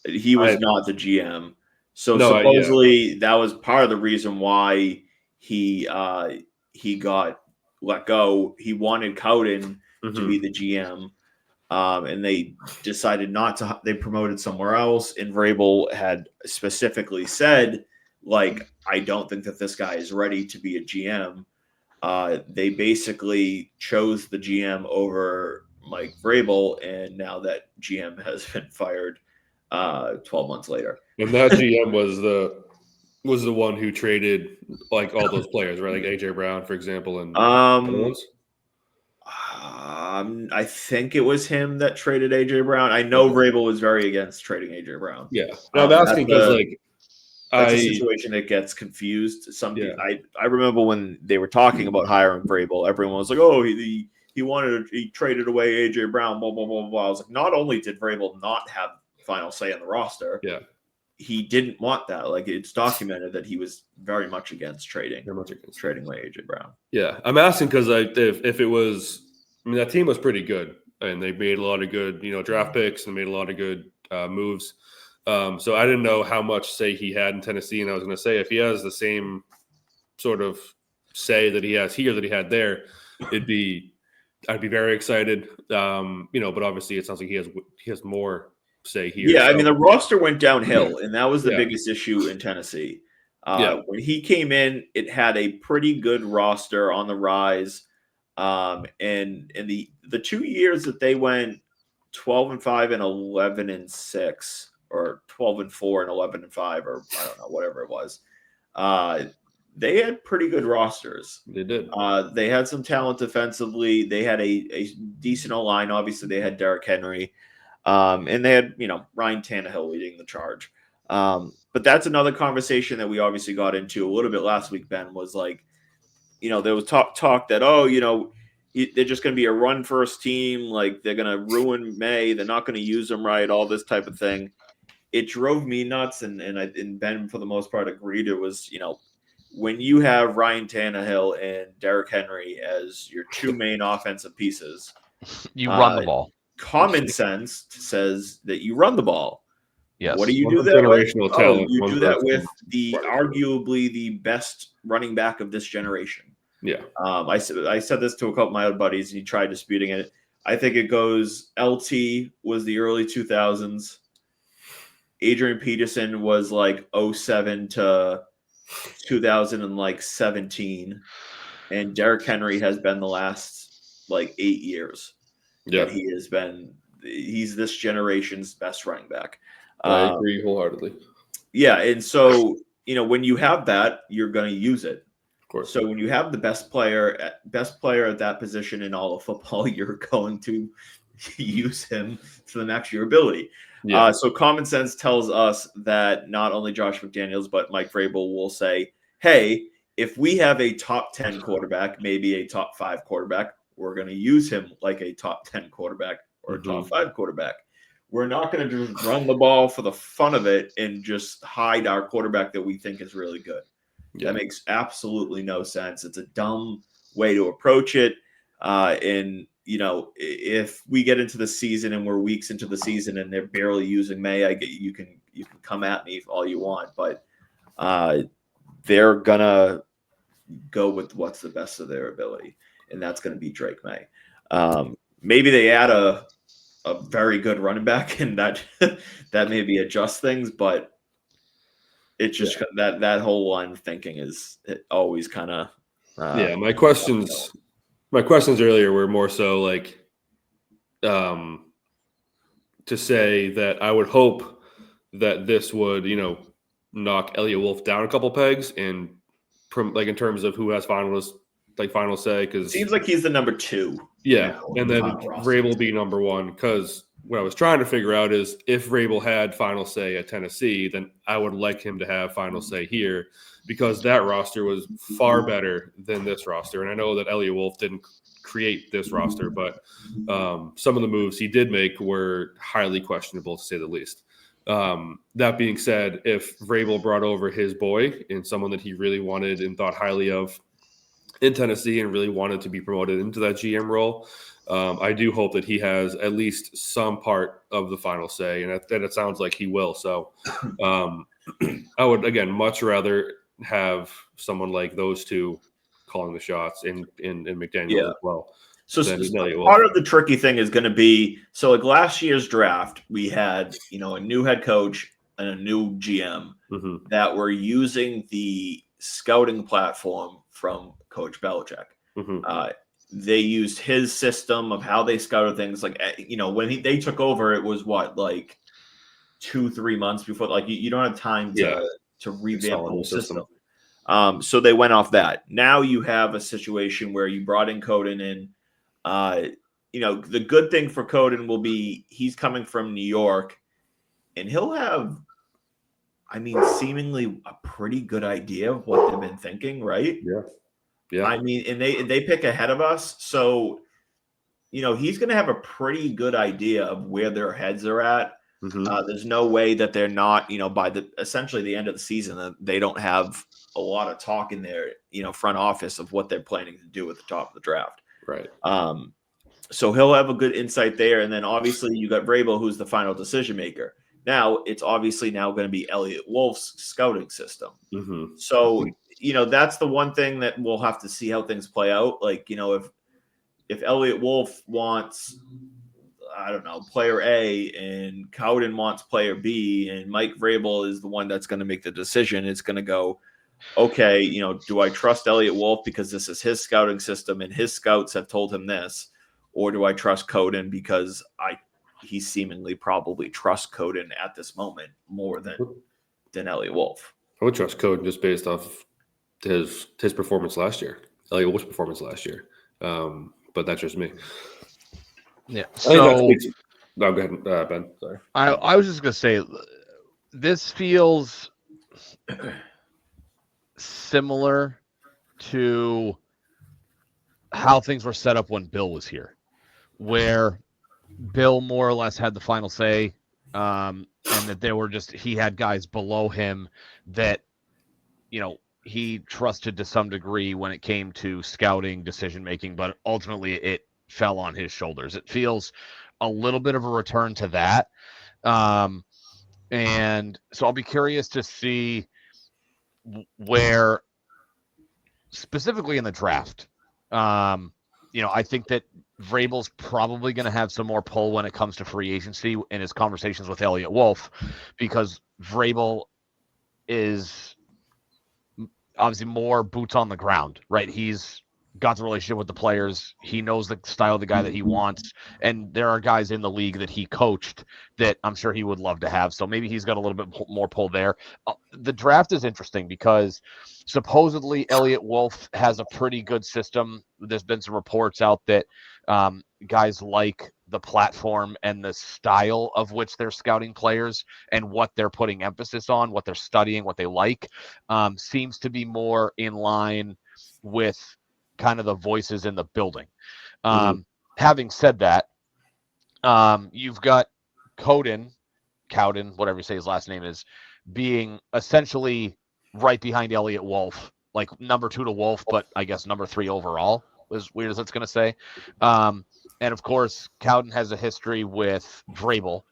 He was not the GM. So supposedly that was part of the reason why he got let go. He wanted Cowden to be the GM. And they decided not to. They promoted somewhere else, and Vrabel had specifically said, I don't think that this guy is ready to be a GM. They basically chose the GM over Mike Vrabel, and now that GM has been fired 12 months later. And that GM was the one who traded all those players, right? Like AJ Brown, for example, and I think it was him that traded AJ Brown. I know Vrabel was very against trading AJ Brown. Yeah, no, I'm asking because that's a situation that gets confused. I remember when they were talking about hiring Vrabel, everyone was like, "Oh, he traded away AJ Brown." Blah blah blah blah. I was like, not only did Vrabel not have final say on the roster, he didn't want that. It's documented that he was very much against trading away AJ Brown. Yeah, I'm asking because if it was, that team was pretty good, and they made a lot of good, draft picks, and made a lot of good moves. So I didn't know how much say he had in Tennessee, and I was going to say, if he has the same sort of say that he has here that he had there, it'd be I'd be very excited. But obviously it sounds like he has more say here. Yeah, so. I mean, the roster went downhill, and that was the Yeah. biggest issue in Tennessee. Yeah. When he came in, it had a pretty good roster on the rise. And in the 2 years that they went 12-5 and 11-6, or 12-4 and 11-5, or I don't know, whatever it was, they had pretty good rosters. They did. They had some talent defensively. They had a decent O-line. Obviously, they had Derrick Henry. And they had, Ryan Tannehill leading the charge. But that's another conversation that we obviously got into a little bit last week, Ben, was like, there was talk that, they're just going to be a run first team. Like, they're going to ruin May. They're not going to use them right, all this type of thing. It drove me nuts. And Ben, for the most part, agreed. It was, when you have Ryan Tannehill and Derrick Henry as your two main offensive pieces, you run the ball. Common sense says that you run the ball. Yes. What do you do that with? You do that with arguably the best running back of this generation. Yeah. I said this to a couple of my other buddies, and he tried disputing it. I think it goes LT was the early 2000s. Adrian Peterson was like 07 to 2017. And Derrick Henry has been the last 8 years. Yeah. He's this generation's best running back. I agree wholeheartedly. Yeah, and so when you have that, you're going to use it. Of course. So when you have the best player at that position in all of football, you're going to use him to the max of your ability. Yeah. So common sense tells us that not only Josh McDaniels but Mike Vrabel will say, "Hey, if we have a top 10 quarterback, maybe a top 5 quarterback, we're going to use him like a top 10 quarterback or a top 5 quarterback. We're not going to just run the ball for the fun of it and just hide our quarterback that we think is really good." Yeah. That makes absolutely no sense. It's a dumb way to approach it. If we get into the season and we're weeks into the season and they're barely using May, you can come at me all you want, but they're gonna go with what's the best of their ability, and that's going to be Drake May. Maybe they add a very good running back, and that maybe adjust things, but it's just that whole line of thinking is always kind of my questions earlier were more so like to say that I would hope that this would knock Elliott Wolf down a couple pegs and in terms of who has final say, because seems like he's the number 2. Yeah, and then Vrabel be number 1, because what I was trying to figure out is if Vrabel had final say at Tennessee, then I would like him to have final say here, because that roster was far better than this roster. And I know that Elliott Wolf didn't create this roster, but some of the moves he did make were highly questionable, to say the least. That being said, if Vrabel brought over his boy and someone that he really wanted and thought highly of in Tennessee and really wanted to be promoted into that GM role, I do hope that he has at least some part of the final say, and it sounds like he will. So I would, again, much rather have someone like those two calling the shots in McDaniels as well. So part of the tricky thing is going to be, so like last year's draft, we had, a new head coach and a new GM that were using the scouting platform from Coach Belichick. They used his system of how they scouted things. Like, when they took over, it was 2-3 months before, you don't have time to revamp the whole system. So they went off that. Now you have a situation where you brought in Coden in. The good thing for Coden will be he's coming from New York, and he'll have, seemingly a pretty good idea of what they've been thinking, right? Yeah. And they pick ahead of us, so he's going to have a pretty good idea of where their heads are at. There's no way that they're not, by essentially the end of the season, that they don't have a lot of talk in their, front office of what they're planning to do at the top of the draft. Right. So he'll have a good insight there. And then obviously you got Vrabel, who's the final decision maker. Now it's obviously now going to be Elliott Wolf's scouting system. So, that's the one thing that we'll have to see how things play out. if Elliott Wolf wants, I don't know, player A and Cowden wants player B and Mike Vrabel is the one that's going to make the decision, it's going to go, okay, do I trust Elliott Wolf because this is his scouting system and his scouts have told him this? Or do I trust Cowden because he seemingly probably trusts Cowden at this moment more than Elliott Wolf? I would trust Cowden just based off his performance last year, Elliott Wolf's performance last year. But that's just me. Yeah. So, no, go ahead, Ben. Sorry. I was just gonna say, this feels similar to how things were set up when Bill was here, where Bill more or less had the final say, and that he had guys below him that, he trusted to some degree when it came to scouting, decision making, but ultimately it fell on his shoulders. It feels a little bit of a return to that. And so I'll be curious to see where, specifically in the draft, I think that Vrabel's probably going to have some more pull when it comes to free agency in his conversations with Elliott Wolf, because Vrabel is obviously more boots on the ground, right? He's got the relationship with the players. He knows the style of the guy that he wants. And there are guys in the league that he coached that I'm sure he would love to have. So maybe he's got a little bit more pull there. The draft is interesting because supposedly Elliott Wolf has a pretty good system. There's been some reports out that guys like the platform and the style of which they're scouting players and what they're putting emphasis on, what they're studying, what they like, seems to be more in line with kind of the voices in the building. Having said that, you've got Cowden, whatever you say his last name is, being essentially right behind Elliott Wolf, like number 2 to Wolf, but I guess number 3 overall, as weird as that's going to say. And of course, Cowden has a history with Vrabel.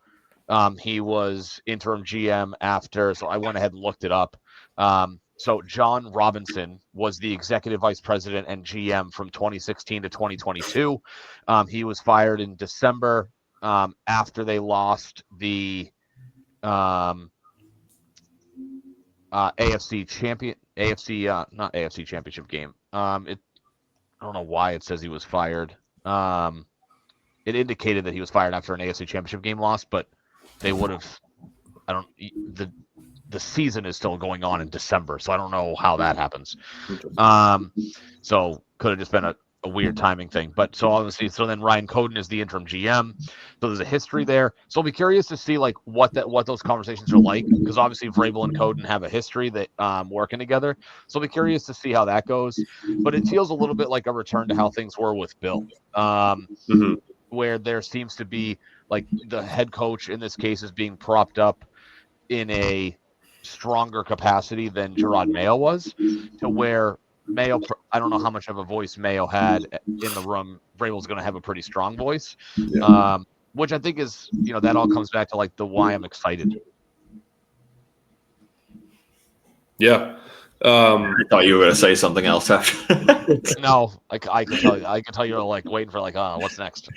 He was interim GM after, so I went ahead and looked it up. So John Robinson was the executive vice president and GM from 2016 to 2022. He was fired in December after they lost the AFC championship game. I don't know why it says he was fired. It indicated that he was fired after an AFC championship game loss, but they would have. The season is still going on in December, so I don't know how that happens. So could have just been a weird timing thing. But so obviously, then Ryan Cowden is the interim GM. So there's a history there. So I'll be curious to see like what those conversations are like, because obviously Vrabel and Cowden have a history that working together. So I'll be curious to see how that goes. But it feels a little bit like a return to how things were with Bill, where there seems to be like the head coach in this case is being propped up in a stronger capacity than Gerard Mayo was, to where Mayo, I don't know how much of a voice Mayo had in the room. Vrabel's going to have a pretty strong voice, which I think is, that all comes back to like the why I'm excited. Yeah. I thought you were going to say something else after. No, I can tell you're like waiting for like, what's next?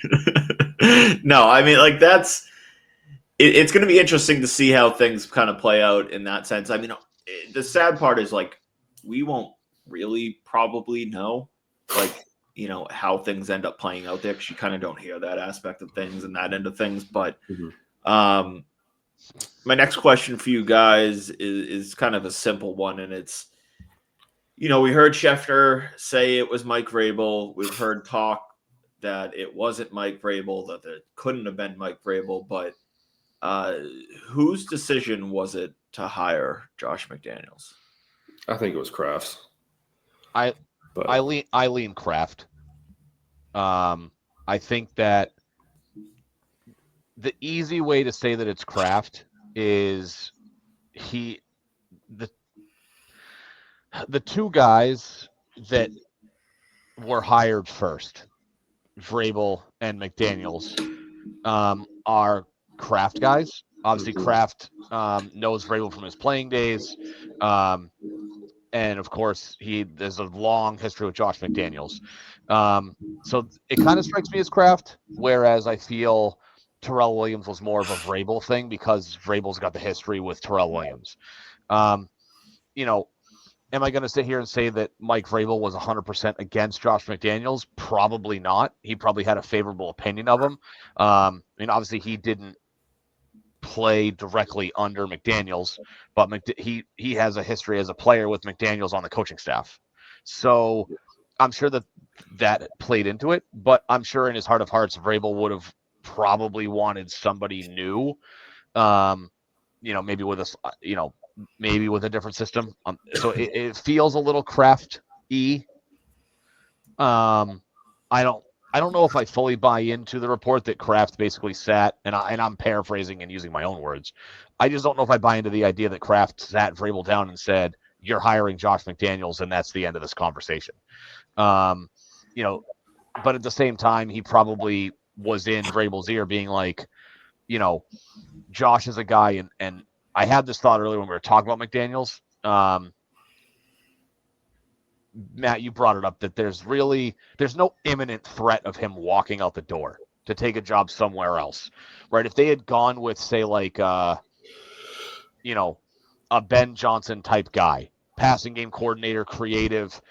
No, I mean, like it's going to be interesting to see how things kind of play out in that sense. I mean, the sad part is like, we won't really probably know, like, how things end up playing out there, because you kind of don't hear that aspect of things and that end of things. But my next question for you guys is kind of a simple one. And it's, we heard Schefter say it was Mike Vrabel. We've heard talk that it wasn't Mike Vrabel, that it couldn't have been Mike Vrabel, but whose decision was it to hire Josh McDaniels? I think it was Kraft's. I lean Kraft. I think that the easy way to say that it's Kraft is the two guys that were hired first, Vrabel and McDaniels, are Kraft guys. Obviously, Kraft knows Vrabel from his playing days. And of course, there's a long history with Josh McDaniels. So it kind of strikes me as Kraft, whereas I feel Terrell Williams was more of a Vrabel thing because Vrabel's got the history with Terrell Williams. Am I going to sit here and say that Mike Vrabel was 100% against Josh McDaniels? Probably not. He probably had a favorable opinion of him. Obviously he didn't play directly under McDaniels, but he has a history as a player with McDaniels on the coaching staff. So I'm sure that played into it, but I'm sure in his heart of hearts, Vrabel would have probably wanted somebody new, maybe with maybe with a different system. So it feels a little Kraft-y. I don't know if I fully buy into the report that Kraft basically sat, and I'm paraphrasing and using my own words. I just don't know if I buy into the idea that Kraft sat Vrabel down and said, "You're hiring Josh McDaniels, and that's the end of this conversation." But at the same time, he probably was in Vrabel's ear, being like, Josh is a guy, and I had this thought earlier when we were talking about McDaniels. Matt, you brought it up that there's no imminent threat of him walking out the door to take a job somewhere else, right? If they had gone with, say, like, a Ben Johnson type guy, passing game coordinator, creative,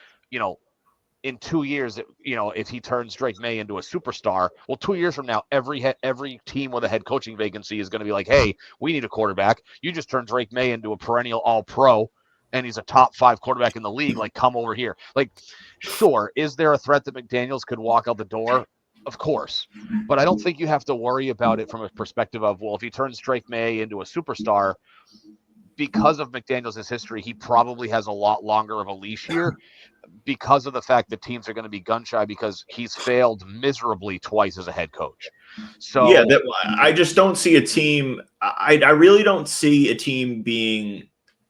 in 2 years, if he turns Drake May into a superstar, well, 2 years from now, every team with a head coaching vacancy is going to be like, hey, we need a quarterback. You just turned Drake May into a perennial all-pro, and he's a top 5 quarterback in the league. Like, come over here. Like, sure, is there a threat that McDaniels could walk out the door? Of course. But I don't think you have to worry about it from a perspective of, well, if he turns Drake May into a superstar, because of McDaniels' history, he probably has a lot longer of a leash here because of the fact that teams are going to be gun shy because he's failed miserably twice as a head coach. So yeah, I just don't see a team. I really don't see a team being.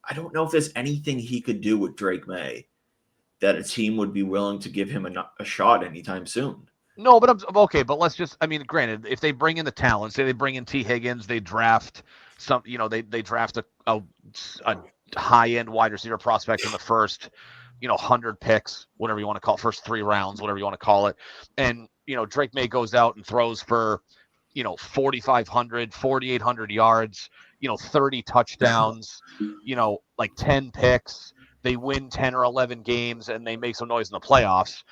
I don't know if there's anything he could do with Drake May that a team would be willing to give him a shot anytime soon. No, but I'm okay. But let's just, granted, if they bring in the talent, say they bring in T. Higgins, they draft some, they draft a high-end wide receiver prospect in the first, 100 picks, whatever you want to call it, first 3 rounds, whatever you want to call it. And, Drake May goes out and throws for, 4,500, 4,800 yards, 30 touchdowns, like 10 picks. They win 10 or 11 games and they make some noise in the playoffs.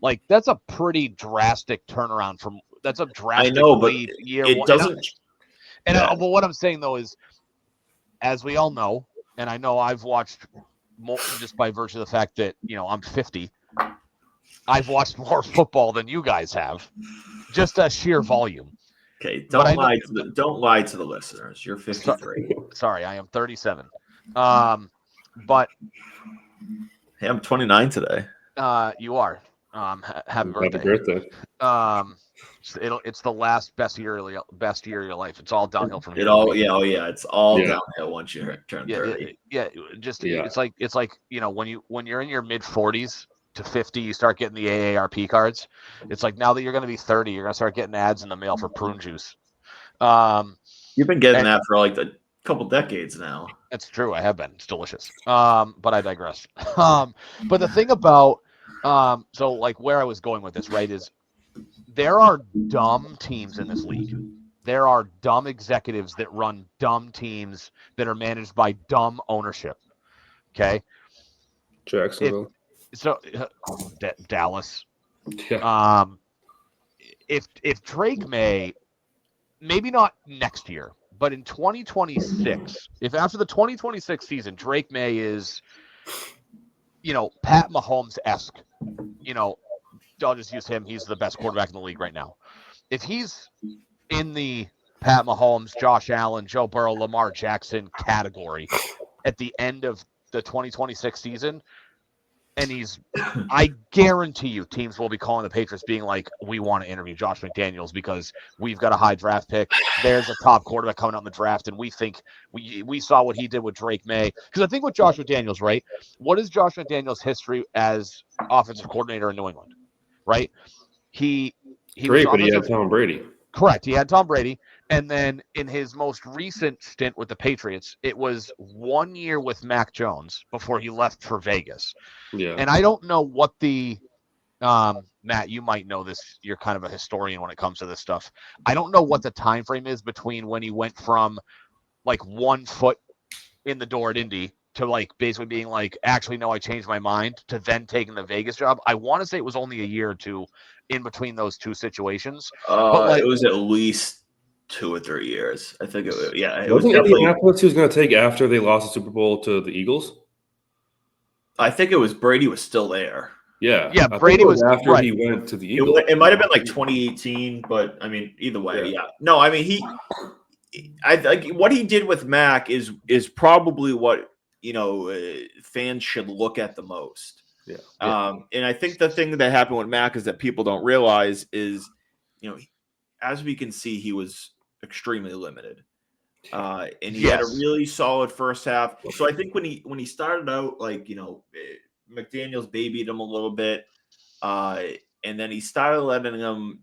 Like, that's a pretty drastic turnaround that's a drastic I know, but year it one. doesn't. But what I'm saying, though, is, as we all know, and I know I've watched more just by virtue of the fact that, I'm 50, I've watched more football than you guys have, just a sheer volume. Okay, don't lie to the listeners. You're 53. Sorry, I am 37. But hey, I'm 29 today. You are. Happy birthday. Happy birthday. It's the last best year of your life. It's all downhill from here. It's all downhill once you turn 30. It's like when you're in your mid 40s to 50, you start getting the AARP cards. It's like now that you're going to be 30, you're going to start getting ads in the mail for prune juice. You've been getting that for like a couple decades now. That's true. I have been. It's delicious. But I digress. But the thing about so like where I was going with this, right, is there are dumb teams in this league. There are dumb executives that run dumb teams that are managed by dumb ownership. Okay. Jacksonville. Dallas. Yeah. If Drake May, maybe not next year, but in 2026, if after the 2026 season, Drake May is, Pat Mahomes-esque, I'll just use him. He's the best quarterback in the league right now. If he's in the Pat Mahomes, Josh Allen, Joe Burrow, Lamar Jackson category at the end of the 2026 season, and I guarantee you teams will be calling the Patriots being like, we want to interview Josh McDaniels because we've got a high draft pick. There's a top quarterback coming out in the draft, and we think we saw what he did with Drake May. Because I think with Josh McDaniels, right, what is Josh McDaniels' history as offensive coordinator in New England, right? He Great, but he had Tom Brady. Correct. He had Tom Brady. And then in his most recent stint with the Patriots, it was 1 year with Mac Jones before he left for Vegas. Yeah. And I don't know what the Matt, you might know this. You're kind of a historian when it comes to this stuff. I don't know what the time frame is between when he went from like 1 foot in the door at Indy to like basically being like, actually, no, I changed my mind, to then taking the Vegas job. I want to say it was only a year or two in between those two situations. But like, It was at least 2 or 3 years. I think it was, yeah. It was Wasn't definitely. Indianapolis he was going to take after they lost the Super Bowl to the Eagles? I think it was Brady was still there. Yeah. Yeah, I think Brady it was was- after right. he went to the Eagles. It might have been like 2018, but I mean, either way, yeah. No, I mean I think what he did with Mac is probably what fans should look at the most. Yeah. And I think the thing that happened with Mac is that people don't realize is, as we can see, he was extremely limited. And he had a really solid first half. So I think when he started out, like, McDaniels babied him a little bit. And then he started letting him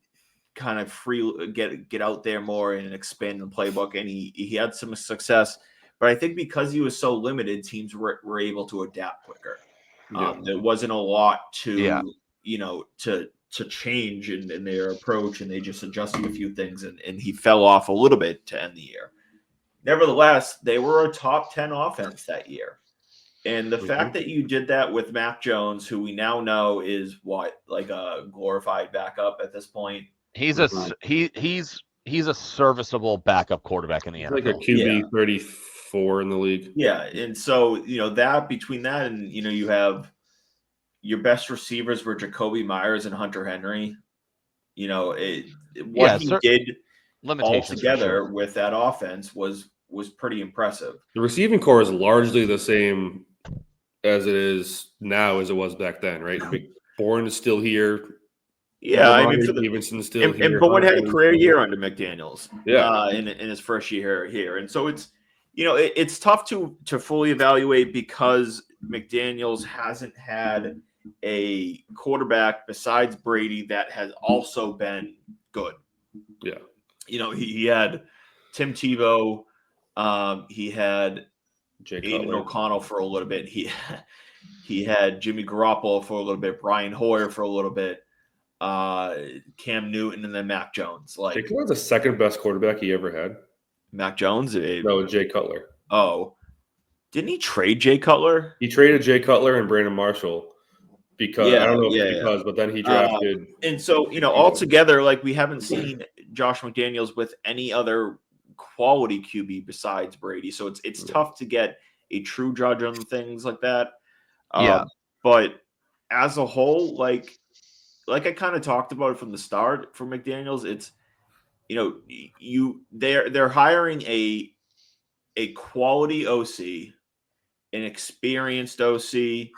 kind of free get out there more and expand the playbook. And he had some success. But I think because he was so limited, teams were able to adapt quicker. There wasn't a lot to change in their approach, and they just adjusted a few things, and he fell off a little bit to end the year. Nevertheless, they were a top 10 offense that year. And the fact that you did that with Mac Jones, who we now know is like a glorified backup at this point. He's a serviceable backup quarterback in the NFL. Like a QB 34 in the league. Yeah, and so that between that and you have your best receivers were Jacoby Myers and Hunter Henry. He did altogether with that offense was pretty impressive. The receiving core is largely the same as it is now as it was back then, right? Bourne is still here. Yeah, I mean, Stevenson's still here. And Bourne had a career year under McDaniels. Yeah, in his first year here, and so it's it's tough to fully evaluate because McDaniels hasn't had a quarterback besides Brady that has also been good. Yeah, he had Tim Tebow, he had Aiden O'Connell for a little bit. He had Jimmy Garoppolo for a little bit, Brian Hoyer for a little bit, Cam Newton, and then Mac Jones. Jay Cutler's the second best quarterback he ever had. Mac Jones? No, Jay Cutler. Oh. Didn't he trade Jay Cutler? He traded Jay Cutler and Brandon Marshall because I don't know but then he drafted. And so, altogether, like, we haven't seen Josh McDaniels with any other quality QB besides Brady. So it's tough to get a true judge on things like that. But as a whole, like I kind of talked about it from the start for McDaniels, it's they're hiring a quality OC, an experienced OC,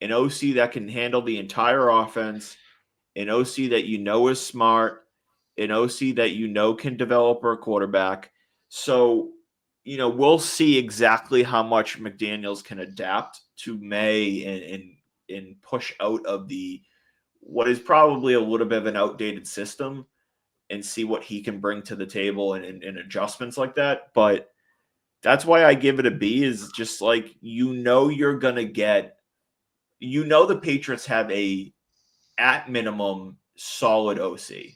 an OC that can handle the entire offense, an OC that is smart, an OC that can develop a quarterback. So, we'll see exactly how much McDaniels can adapt to May and push out of what is probably a little bit of an outdated system and see what he can bring to the table and adjustments like that. But that's why I give it a B, is just like, you're going to get, the Patriots have at minimum, solid OC.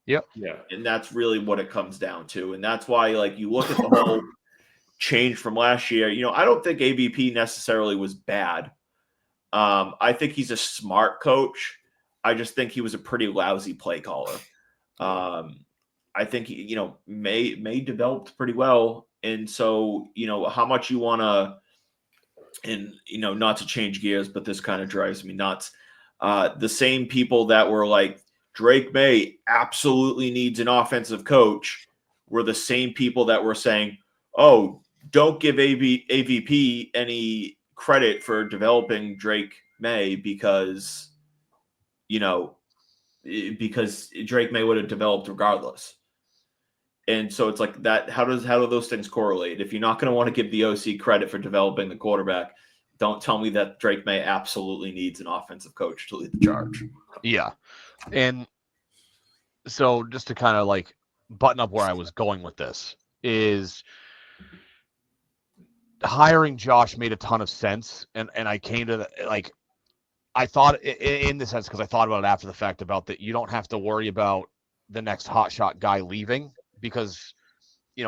Yep. Yeah. And that's really what it comes down to. And that's why, like, you look at the whole change from last year, I don't think AVP necessarily was bad. I think he's a smart coach. I just think he was a pretty lousy play caller. I think he, May developed pretty well. And so, how much you want to, and, not to change gears, but this kind of drives me nuts. The same people that were like, Drake May absolutely needs an offensive coach were the same people that were saying, oh, don't give AVP any credit for developing Drake May because Drake May would have developed regardless. And so it's like that. How do those things correlate? If you're not going to want to give the OC credit for developing the quarterback, don't tell me that Drake May absolutely needs an offensive coach to lead the charge. Yeah. And so just to kind of like button up where I was going with this is hiring Josh made a ton of sense, and I came to like I thought in the sense because I thought about it after the fact about that you don't have to worry about the next hotshot guy leaving because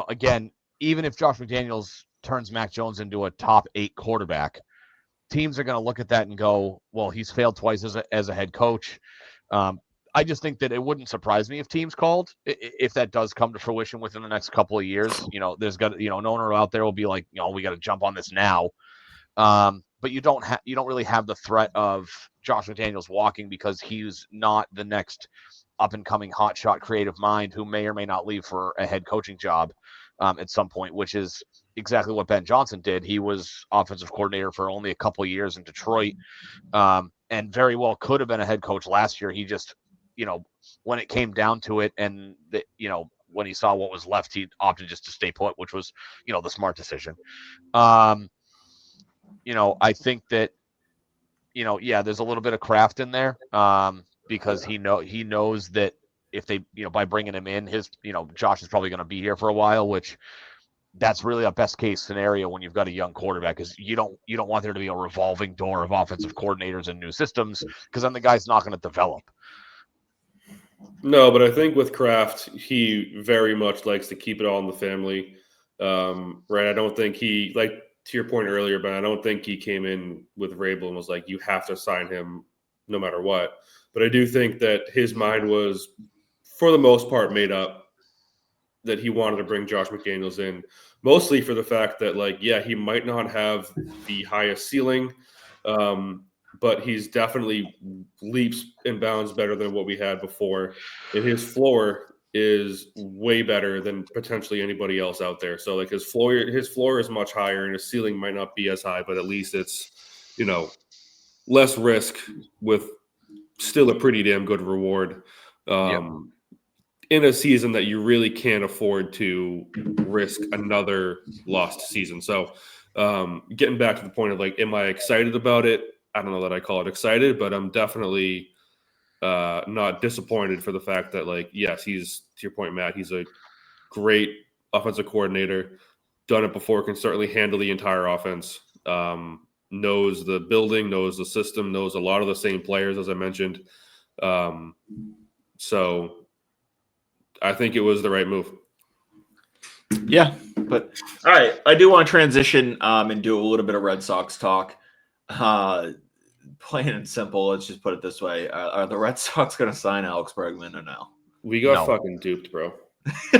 again, even if Josh McDaniels turns Mac Jones into a top 8 quarterback, teams are going to look at that and go, well, he's failed twice as a head coach. I just think that it wouldn't surprise me if teams called if that does come to fruition within the next couple of years. There's got an owner out there will be like, we got to jump on this now. But you don't really have the threat of Josh McDaniels walking because he's not the next up and coming hotshot creative mind who may or may not leave for a head coaching job at some point, which is exactly what Ben Johnson did. He was offensive coordinator for only a couple of years in Detroit, and very well could have been a head coach last year. He just, when it came down to it, and when he saw what was left, he opted just to stay put, which was, the smart decision. I think that, there's a little bit of Kraft in there because he knows that if they, by bringing him in, Josh is probably going to be here for a while, which that's really a best case scenario when you've got a young quarterback because you don't want there to be a revolving door of offensive coordinators and new systems because then the guy's not going to develop. No, but I think with Kraft, he very much likes to keep it all in the family. Right. I don't think he, like to your point earlier, but I don't think he came in with Vrabel and was like, you have to sign him no matter what. But I do think that his mind was, for the most part, made up that he wanted to bring Josh McDaniels in, mostly for the fact that, he might not have the highest ceiling, but he's definitely leaps and bounds better than what we had before. And his floor is way better than potentially anybody else out there. So, his floor is much higher, and his ceiling might not be as high, but at least it's, less risk with still a pretty damn good reward. In a season that you really can't afford to risk another lost season. So getting back to the point of am I excited about it? I don't know that I call it excited, but I'm definitely not disappointed for the fact that yes, he's, to your point, Matt, he's a great offensive coordinator, done it before, can certainly handle the entire offense, knows the building, knows the system, knows a lot of the same players, as I mentioned. So I think it was the right move. Yeah, but all right. I do want to transition and do a little bit of Red Sox talk. Plain and simple, let's just put it this way. Are the Red Sox going to sign Alex Bregman or no? We got fucking duped, bro. We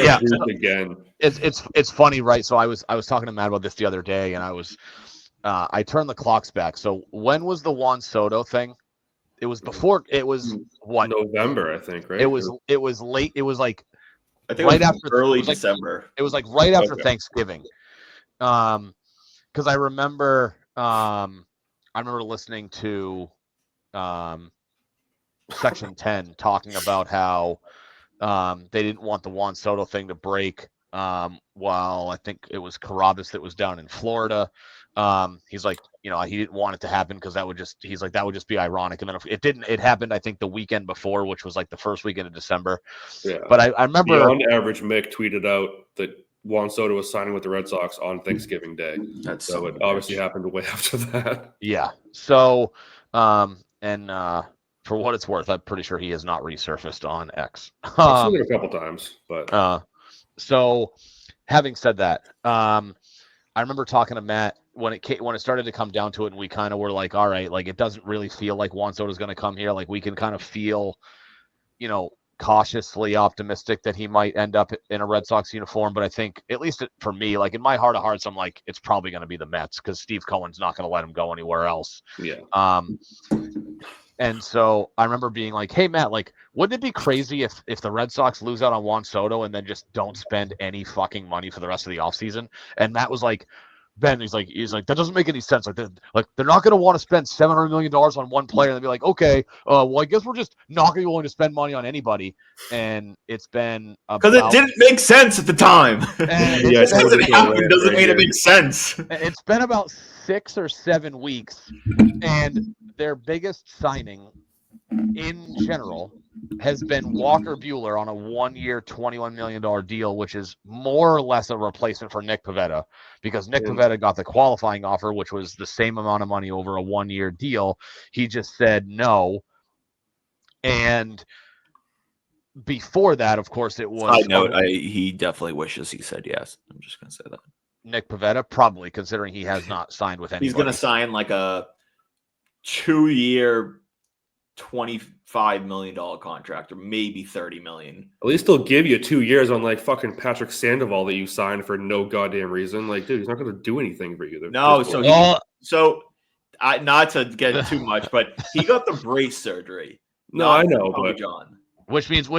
got duped again. It's funny, right? So I was talking to Matt about this the other day, and I turned the clocks back. So when was the Juan Soto thing? It was before. It was what? November, I think. Right. It was late. It was I think right after early December. It was right after Thanksgiving. Because I remember listening to Section 10 talking about how they didn't want the Juan Soto thing to break. While I think it was Carabas that was down in Florida. He's like, he didn't want it to happen because that would just be ironic. And then if it didn't, it happened, I think, the weekend before, which was the first weekend of December. Yeah. But I remember Beyond Average Mick tweeted out that Juan Soto was signing with the Red Sox on Thanksgiving Day. So it obviously happened way after that. Yeah. So, for what it's worth, I'm pretty sure he has not resurfaced on X. I've seen it a couple times, but so having said that, I remember talking to Matt when it started to come down to it, and we kind of were like, all right, it doesn't really feel like Juan Soto is going to come here. We can kind of feel, cautiously optimistic that he might end up in a Red Sox uniform. But I think, at least for me, in my heart of hearts, I'm like, it's probably going to be the Mets because Steve Cohen's not going to let him go anywhere else. Yeah. And so I remember being like, hey, Matt, wouldn't it be crazy if the Red Sox lose out on Juan Soto and then just don't spend any fucking money for the rest of the offseason? And Matt was like, Ben, he's like, that doesn't make any sense. They're not going to want to spend $700 million on one player and they'll be like, okay, well, I guess we're just not going to be willing to spend money on anybody. And it's been because it didn't make sense at the time. It doesn't make it make sense. It's been about 6 or 7 weeks, and their biggest signing in general has been Walker Buehler on a 1-year, $21 million deal, which is more or less a replacement for Nick Pivetta, because Nick Pivetta got the qualifying offer, which was the same amount of money over a 1-year deal. He just said no. And before that, of course, it was. Side note, he definitely wishes he said yes. I'm just going to say that. Nick Pivetta, probably, considering he has not signed with anybody. He's going to sign like a 2-year, $25 million contract, or maybe $30 million. At least they'll give you 2 years on like fucking Patrick Sandoval that you signed for no goddamn reason. Like, dude, he's not going to do anything for you. No, not to get too much, but he got the brace surgery. No, I know, but John. Which means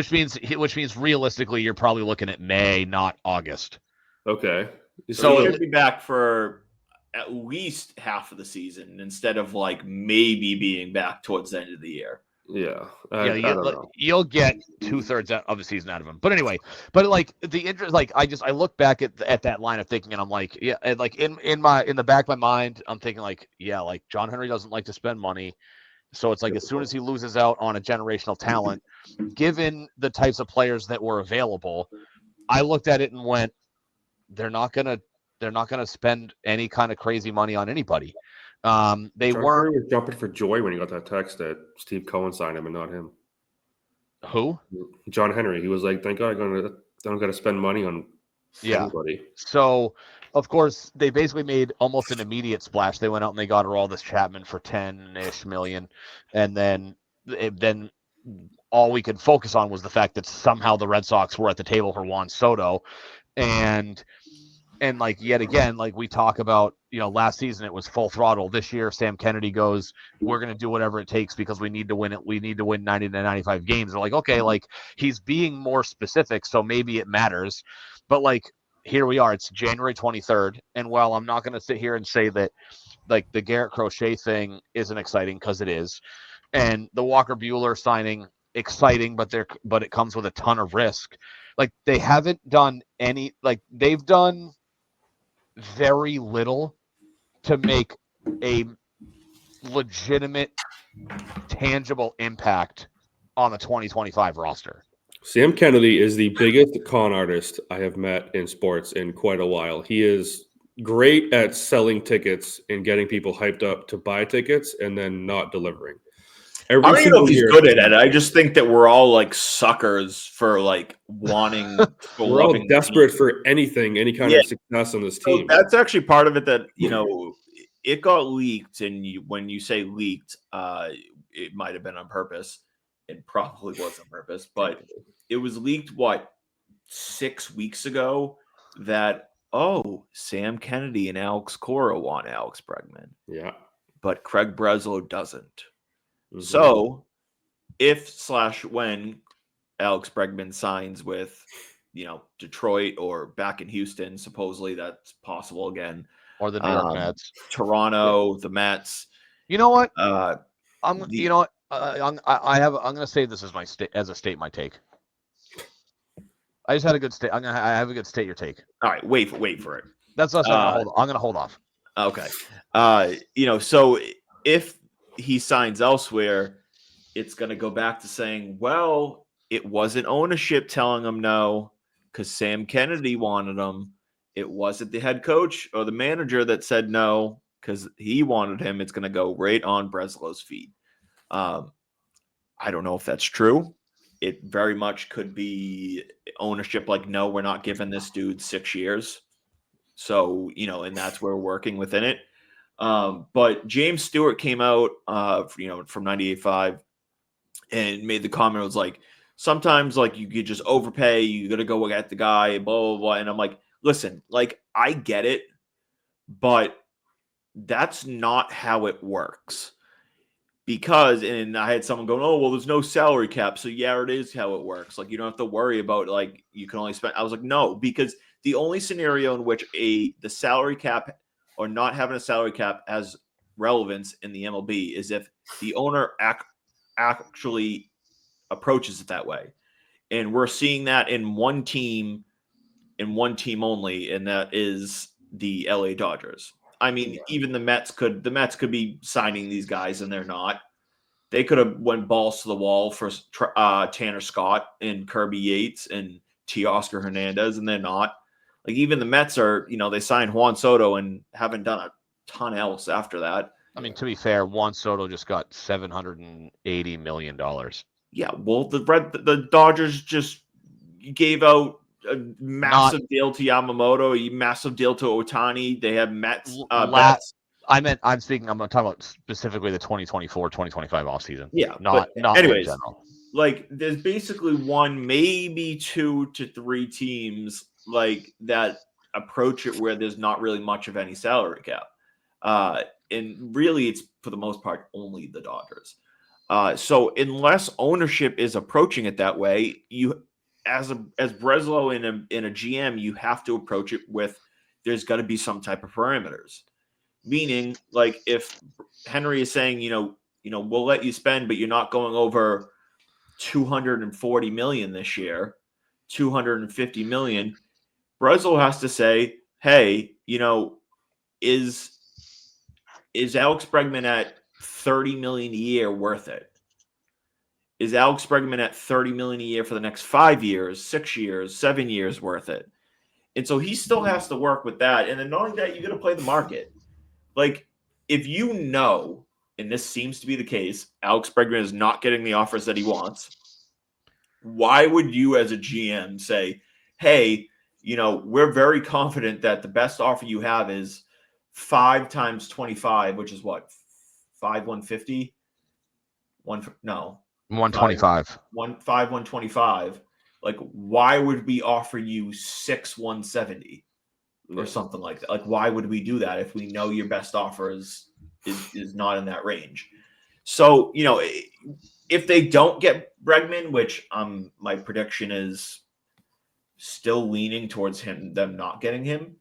realistically, you're probably looking at May, not August. Okay. So he should be back for at least half of the season instead of like maybe being back towards the end of the year. Yeah. You'll get 2/3 of the season out of him. But anyway, like the interest, like I look back at that line of thinking, and I'm like, yeah, and like in the back of my mind, I'm thinking like, yeah, like John Henry doesn't like to spend money. So it's like as soon as he loses out on a generational talent, given the types of players that were available, I looked at it and went, they're not gonna spend any kind of crazy money on anybody. They weren't. He was jumping for joy when he got that text that Steve Cohen signed him and not him. Who? John Henry. He was like, "Thank God I don't got to spend money on anybody." So, of course, they basically made almost an immediate splash. They went out and they got Aroldis Chapman for $10-ish million, and then all we could focus on was the fact that somehow the Red Sox were at the table for Juan Soto, and like yet again, like we talk about, last season it was full throttle. This year, Sam Kennedy goes, we're going to do whatever it takes because we need to win it. We need to win 90 to 95 games. They're like, okay, like he's being more specific, so maybe it matters. But like, here we are. It's January 23rd. And while I'm not going to sit here and say that like the Garrett Crochet thing isn't exciting, because it is, and the Walker Buehler signing exciting, but it comes with a ton of risk. Like they haven't done any, like they've done very little to make a legitimate, tangible impact on the 2025 roster. Sam Kennedy is the biggest con artist I have met in sports in quite a while. He is great at selling tickets and getting people hyped up to buy tickets and then not delivering. I don't even know if he's good at it. I just think that we're all like suckers for like wanting. We're all desperate for anything, any kind of success on this team. So that's actually part of it that, it got leaked. And when you say leaked, it might have been on purpose. It probably was on purpose, but it was leaked, 6 weeks ago that, Sam Kennedy and Alex Cora want Alex Bregman. Yeah. But Craig Breslow doesn't. Mm-hmm. So when Alex Bregman signs with, Detroit or back in Houston, supposedly that's possible again. Or the New York Mets. Toronto, the Mets. You know what? I'm going to say this as my take. I just had a good state. I have a good state your take. All right, wait for it. That's what I'm going to hold off. Okay. So if he signs elsewhere, it's going to go back to saying, well, it wasn't ownership telling him no because Sam Kennedy wanted him. It wasn't the head coach or the manager that said no because he wanted him. It's going to go right on Breslow's feet. I don't know if that's true. It very much could be ownership like, no, we're not giving this dude 6 years. So, and that's where we're working within it. But James Stewart came out, from 98.5 and made the comment. It was like, sometimes like you could just overpay. You got to go at the guy, blah, blah, blah. And I'm like, listen, like I get it, but that's not how it works. Because, and I had someone going, oh, well, there's no salary cap. So yeah, it is how it works. Like you don't have to worry about like, you can only spend, I was like, no, because the only scenario in which the salary cap or not having a salary cap has relevance in the MLB is if the owner actually approaches it that way. And we're seeing that in one team only, and that is the LA Dodgers. I mean, even the Mets could be signing these guys and they're not. They could have went balls to the wall for Tanner Scott and Kirby Yates and Teoscar Hernandez, and they're not. Like, even the Mets are, they signed Juan Soto and haven't done a ton else after that. I mean, to be fair, Juan Soto just got $780 million. Yeah, well, the Dodgers just gave out a massive deal to Yamamoto, a massive deal to Ohtani. They have Mets. I'm talking about specifically the 2024-2025 offseason. Yeah, not anyways, in general. Like, there's basically one, maybe 2 to 3 teams like that approach it where there's not really much of any salary cap. And really, it's for the most part only the Dodgers. So unless ownership is approaching it that way, you as Breslow in a GM, you have to approach it with there's got to be some type of parameters. Meaning, like, if Henry is saying, we'll let you spend, but you're not going over $240 million this year, $250 million, Breslow has to say, hey, is Alex Bregman at $30 million a year worth it? Is Alex Bregman at $30 million a year for the next 5 years, 6 years, 7 years worth it? And so he still has to work with that. And then not only that, you got to play the market. Like, if and this seems to be the case, Alex Bregman is not getting the offers that he wants, why would you as a GM say, hey, we're very confident that the best offer you have is 5 times 25, which is what? 150? 125. 125. Like, why would we offer you 170 or something like that? Like, why would we do that if we know your best offer is not in that range? So, if they don't get Bregman, which my prediction is still leaning towards them not getting him.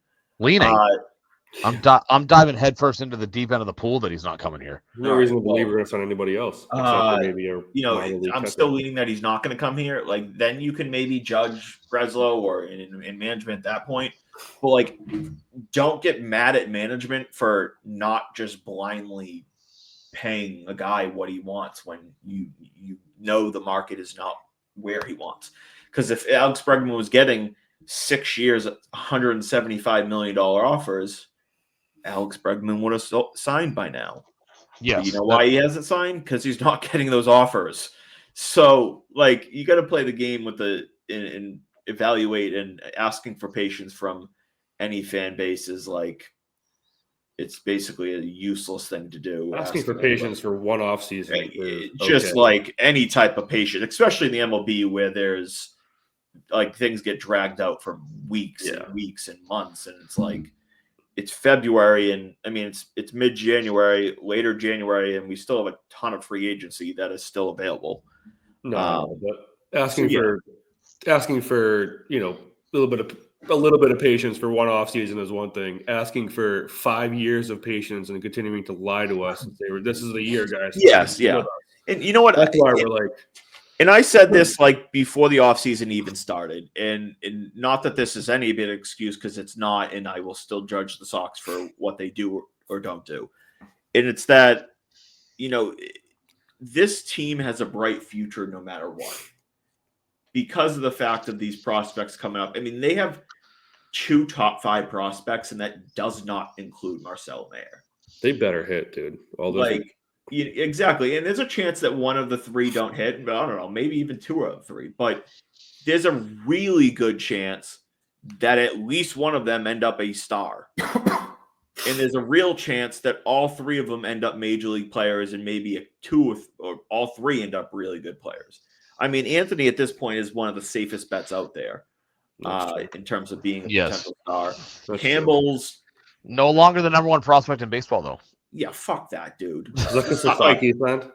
I'm diving headfirst into the deep end of the pool that he's not coming here. No reason to believe we're going to sign anybody else. Except for maybe I'm still leaning that he's not going to come here. Like, then you can maybe judge Breslow or in management at that point. But, like, don't get mad at management for not just blindly paying a guy what he wants when you know the market is not where he wants. Because if Alex Bregman was getting 6 years, $175 million offers, Alex Bregman would have signed by now. Yes. But you know why he hasn't signed? Because he's not getting those offers. So, like, you got to play the game with and evaluate, and asking for patience from any fan base is like, it's basically a useless thing to do. Asking for patience for one off season, like any type of patience, especially in the MLB where there's like things get dragged out for weeks and weeks and months, and it's like it's February, and I mean it's mid-January, later January, and we still have a ton of free agency that is still available. But asking for a little bit of patience for one off season is one thing. Asking for 5 years of patience and continuing to lie to us and say, "This is the year, guys." Yes, yeah. And you know what? That's why we're like. And I said this like before the offseason even started, and not that this is any bit of excuse, because it's not, and I will still judge the Sox for what they do or don't do. And it's that, this team has a bright future no matter what, because of the fact of these prospects coming up. I mean, they have 2 top 5 prospects, and that does not include Marcel Mayer. They better hit, dude. All those exactly. And there's a chance that one of the 3 don't hit, but I don't know, maybe even 2 of the 3. But there's a really good chance that at least one of them end up a star. And there's a real chance that all 3 of them end up major league players, and maybe 2 or all 3 end up really good players. I mean, Anthony at this point is one of the safest bets out there in terms of being a potential star. Campbell's no longer the number 1 prospect in baseball, though. Yeah, fuck that, dude.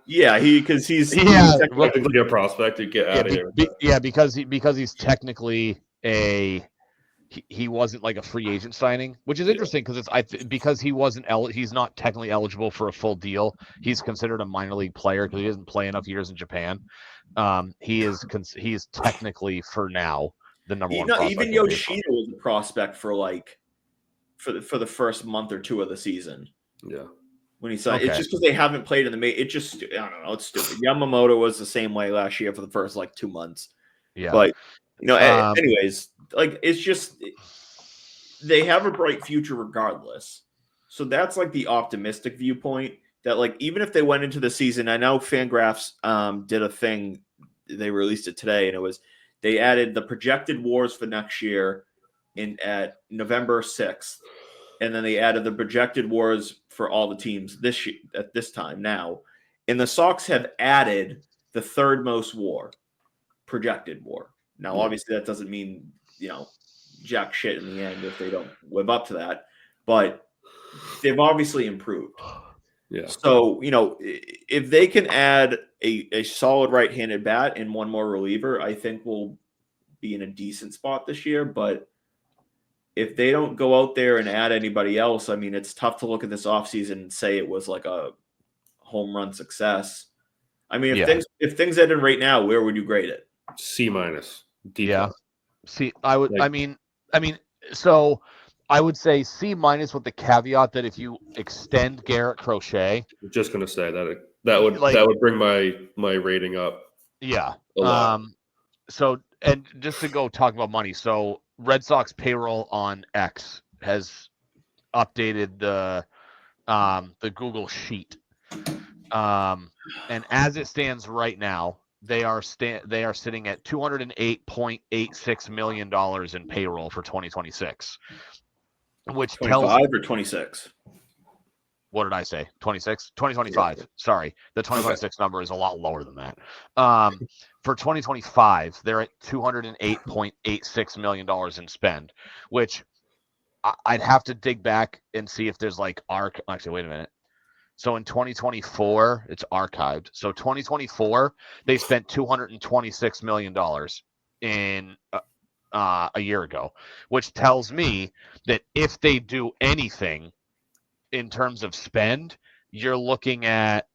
Yeah, because he's technically a prospect to get out of here. Because he's technically he wasn't like a free agent signing, which is interesting because he's not technically eligible for a full deal. He's considered a minor league player because he doesn't play enough years in Japan. He is technically for now the number 1 prospect. Even Yoshida was a prospect for the first month or 2 of the season. Yeah. when he signed. Okay. It's just because they haven't played in the It just, I don't know. It's stupid. Yamamoto was the same way last year for the first 2 months. Yeah. But, anyways, it's just they have a bright future regardless. So that's the optimistic viewpoint that even if they went into the season, I know Fangraphs did a thing, they released it today, and it was they added the projected WARs for next year at November 6th, and then they added the projected WARs for all the teams this year at this time now. And the Sox have added the third most WAR, projected WAR. Now, obviously, that doesn't mean jack shit in the end if they don't live up to that, but they've obviously improved. Yeah. So, if they can add a solid right-handed bat and one more reliever, I think we'll be in a decent spot this year. But if they don't go out there and add anybody else, I mean, it's tough to look at this offseason and say it was a home run success. I mean, if things ended right now, where would you grade it? C-. D+. Yeah. See, I would. So I would say C- with the caveat that if you extend Garrett Crochet, I'm just gonna say that would bring my rating up. Yeah. A lot. So, and just to go talk about money, so Red Sox payroll on X has updated the Google sheet, and as it stands right now, they are sitting at $208.86 million in payroll for 2026, which 25 or 26. What did I say? 26? 2025. Yeah. Sorry. The 2026 number is a lot lower than that. For 2025, they're at $208.86 million in spend, which I'd have to dig back and see if there's actually, wait a minute. So in 2024, it's archived. So 2024, they spent $226 million in a year ago, which tells me that if they do anything in terms of spend, you're looking at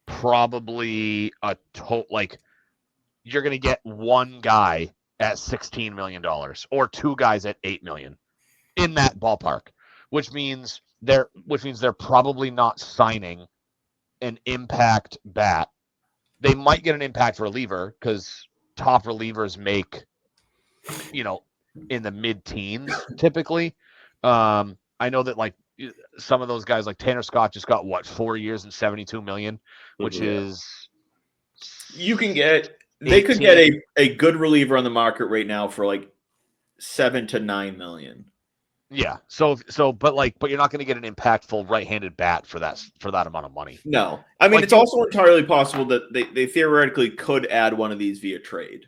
probably you're going to get one guy at $16 million or two guys at $8 million in that ballpark, which means they're probably not signing an impact bat. They might get an impact reliever because top relievers make, in the mid-teens typically. I know that some of those guys like Tanner Scott just got 4 years and $72 million, which is they could get a good reliever on the market right now for $7 to $9 million. Yeah. But you're not going to get an impactful right-handed bat for that amount of money. No. I mean, it's also entirely possible that they theoretically could add one of these via trade,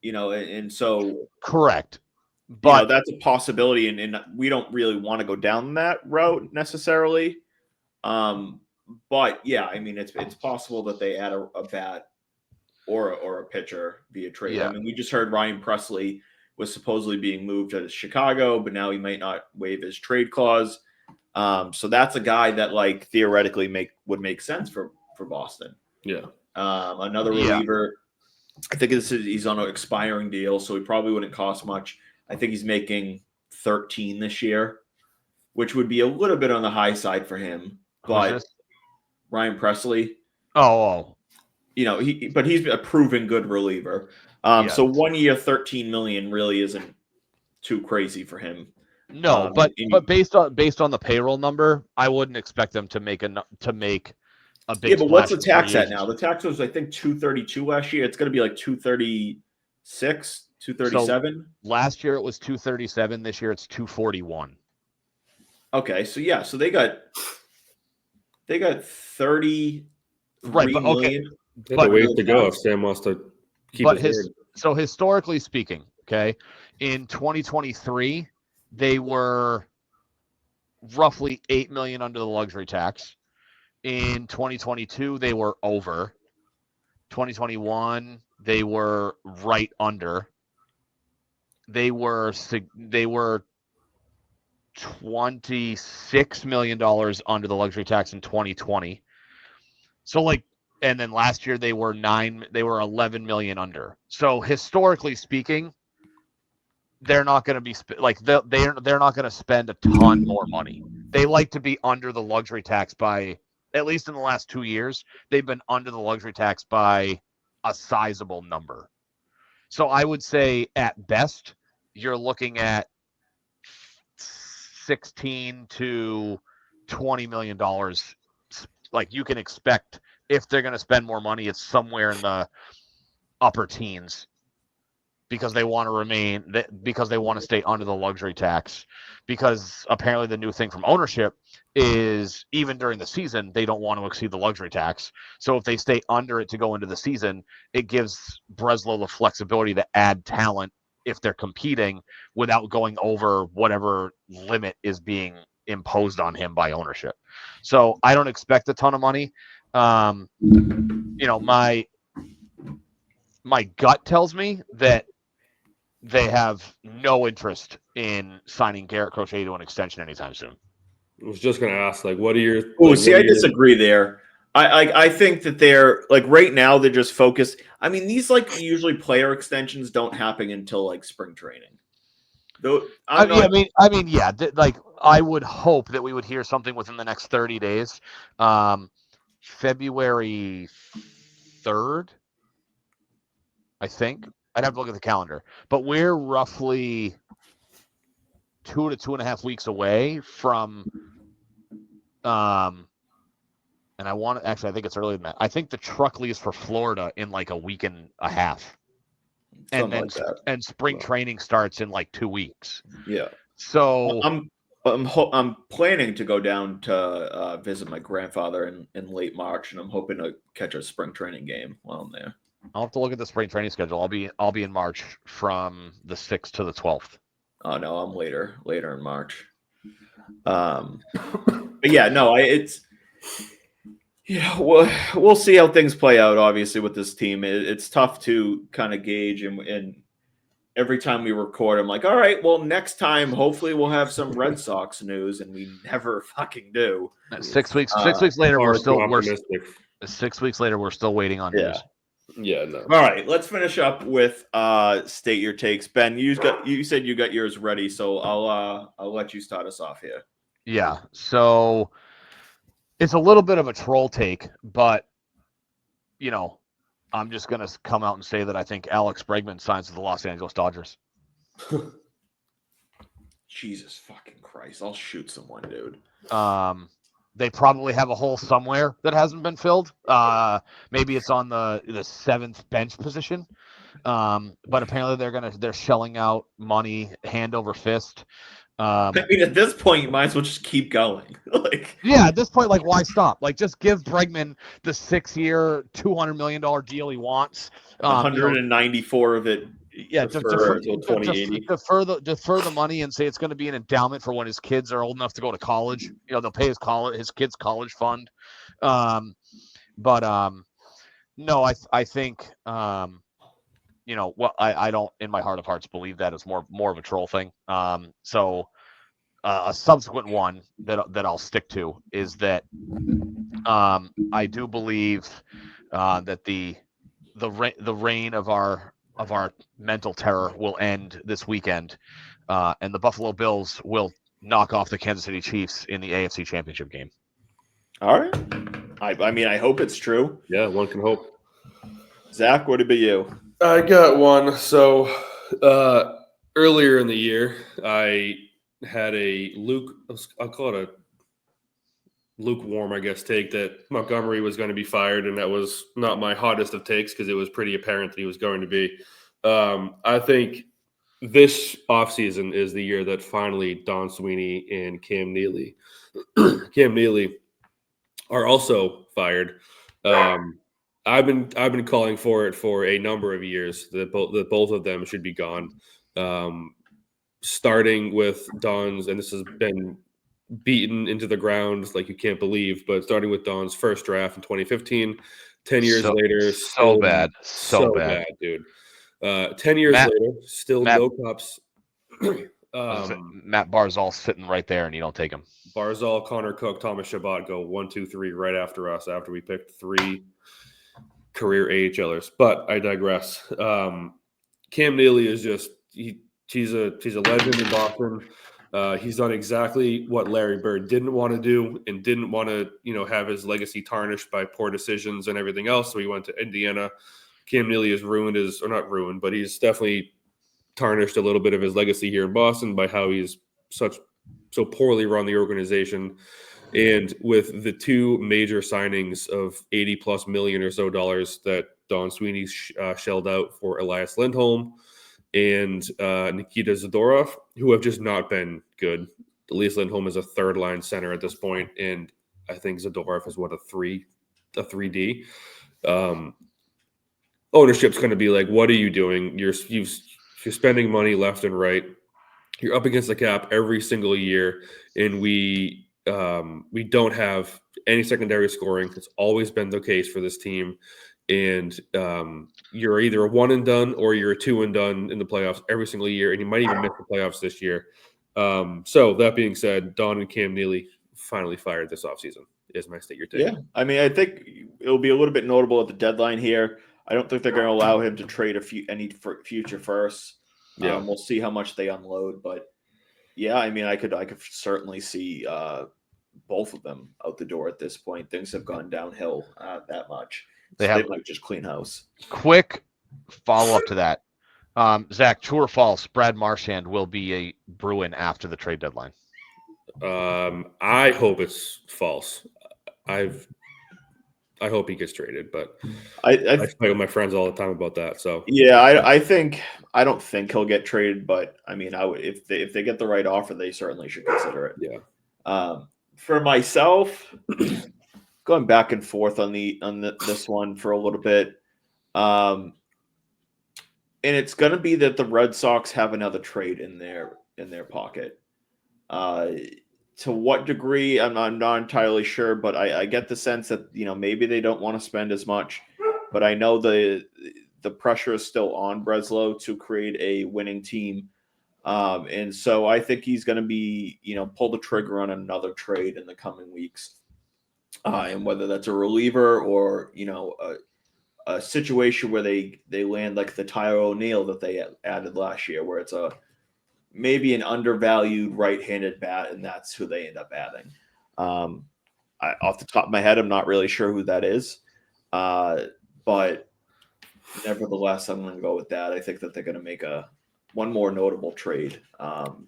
and so correct. But that's a possibility, and we don't really want to go down that route necessarily. But yeah, I mean, it's possible that they add a bat or a pitcher via trade. Yeah. I mean, we just heard Ryan Presley was supposedly being moved to Chicago, but now he might not waive his trade clause. So that's a guy that theoretically would make sense for Boston. Yeah. Another reliever. I think he's on an expiring deal, so he probably wouldn't cost much. I think he's making 13 this year, which would be a little bit on the high side for him. But Ryan Presley. Oh. But he's a proven good reliever. So 1 year, $13 million really isn't too crazy for him. No, but based on the payroll number, I wouldn't expect them to make a big. Yeah, but what's the tax at now? The tax was, I think, 232 last year. It's going to be 236, 237. So last year it was 237. This year it's 241. Okay, so yeah, so they got 30. Right, but okay. But ways to go if Sam wants to keep so historically speaking, okay, in 2023 they were roughly $8 million under the luxury tax. In 2022 they were over. 2021 they were right under. They were $26 million under the luxury tax in 2020. So and then last year they were 11 million under. So historically speaking, they're not going to be they're not going to spend a ton more money. they like to be under the luxury tax by, at least in the last 2 years, they've been under the luxury tax by a sizable number. So I would say at best, you're looking at 16 to $20 million. Like you can expect if they're going to spend more money, it's somewhere in the upper teens because they want to stay under the luxury tax, because apparently the new thing from ownership is even during the season they don't want to exceed the luxury tax. So if they stay under it to go into the season, it gives Breslow the flexibility to add talent if they're competing without going over whatever limit is being imposed on him by ownership. So I don't expect a ton of money. My gut tells me that they have no interest in signing Garrett Crochet to an extension anytime soon. I was just going to ask, what are your? I disagree there. I think that they're right now they're just focused. I mean, these usually player extensions don't happen until spring training. Though I would hope that we would hear something within the next 30 days. February 3rd, I think. I'd have to look at the calendar, but we're roughly 2 to 2.5 weeks away from, and I think it's earlier than that. I think the truck leaves for Florida in a week and a half, and spring training starts in 2 weeks. Yeah. So I'm planning to go down to visit my grandfather in late March, and I'm hoping to catch a spring training game while I'm there. I'll have to look at the spring training schedule. I'll be in March from the 6th to the 12th. Oh no, I'm later in March. But yeah, no, we'll see how things play out. Obviously, with this team, it's tough to kind of gauge, and every time we record, I'm like, all right, well, next time, hopefully, we'll have some Red Sox news, and we never fucking do. 6 weeks. 6 weeks later, we're 6 weeks later, we're still waiting on news. Yeah, no. All right, let's finish up with state your takes. Ben, you said you got yours ready, so I'll let you start us off here. Yeah, so it's a little bit of a troll take, but I'm just gonna come out and say that I think Alex Bregman signs with the Los Angeles Dodgers. Jesus fucking Christ! I'll shoot someone, dude. They probably have a hole somewhere that hasn't been filled. Maybe it's on the 7th bench position. But apparently they're shelling out money hand over fist. I mean, at this point, you might as well just keep going. At this point, why stop? Just give Bregman the 6-year, $200 million deal he wants. 194 of it. Yeah, defer the money and say it's going to be an endowment for when his kids are old enough to go to college. They'll pay his kids' college fund. No, I think I don't, in my heart of hearts, believe that it's more of a troll thing. So a subsequent one that I'll stick to is that I do believe that the reign of our mental terror will end this weekend, and the Buffalo Bills will knock off the Kansas City Chiefs in the AFC Championship game. All right. I mean, I hope it's true. Yeah, one can hope. Zach, what about you? I got one. So earlier in the year, I had I'll call it a lukewarm, I guess, take that Montgomery was going to be fired, and that was not my hottest of takes because it was pretty apparent that he was going to be. I think this offseason is the year that finally Don Sweeney and Cam Neely are also fired. I've been calling for it for a number of years that both of them should be gone. Starting with Don's, and this has been beaten into the ground like you can't believe, but starting with Don's first draft in 2015, 10 years later, so bad, dude. 10 years later, still no cups. Matt Barzal sitting right there, and you don't take him. Barzal, Connor Cook, Thomas Chabot go 1, 2, 3 right after us after we picked 3 career AHLers. But I digress. Cam Neely is just he's a legend in Boston. He's done exactly what Larry Bird didn't want to do and didn't want to, have his legacy tarnished by poor decisions and everything else. So he went to Indiana. Cam Neely is or not ruined, but he's definitely tarnished a little bit of his legacy here in Boston by how he's so poorly run the organization. And with the two major signings of 80 plus million or so dollars that Don Sweeney shelled out for Elias Lindholm and Nikita Zadorov, who have just not been good. Elias Lindholm is a third line center at this point, and I think Zadorov is a 3D. Ownership's going to be like, what are you doing? You're spending money left and right. You're up against the cap every single year, and we don't have any secondary scoring. It's always been the case for this team, and you're either a one and done or you're a two and done in the playoffs every single year, and you might even miss the playoffs this year. So that being said, Don and Cam Neely finally fired this offseason. Is my state your take? Yeah, I mean, I think it'll be a little bit notable at the deadline here. I don't think they're going to allow him to trade any future firsts. Yeah, we'll see how much they unload, but yeah, I mean, I could certainly see both of them out the door at this point. Things have gone downhill that much. They might just clean house. Quick follow-up to that. Zach, true or false, Brad Marchand will be a Bruin after the trade deadline? I hope it's false. I hope he gets traded, but I fight with my friends all the time about that. So yeah, I don't think he'll get traded, but I mean, if they get the right offer, they certainly should consider it. Yeah. For myself, going back and forth on this one for a little bit, and it's going to be that the Red Sox have another trade in their pocket. To what degree, I'm not entirely sure, but I get the sense that maybe they don't want to spend as much, but I know the pressure is still on Breslow to create a winning team, and so I think he's going to be pull the trigger on another trade in the coming weeks, and whether that's a reliever or a situation where they land like the Tyler O'Neill that they added last year, where it's maybe an undervalued right-handed bat, and that's who they end up adding. Off the top of my head, I'm not really sure who that is, but nevertheless, I'm going to go with that. I think that they're going to make one more notable trade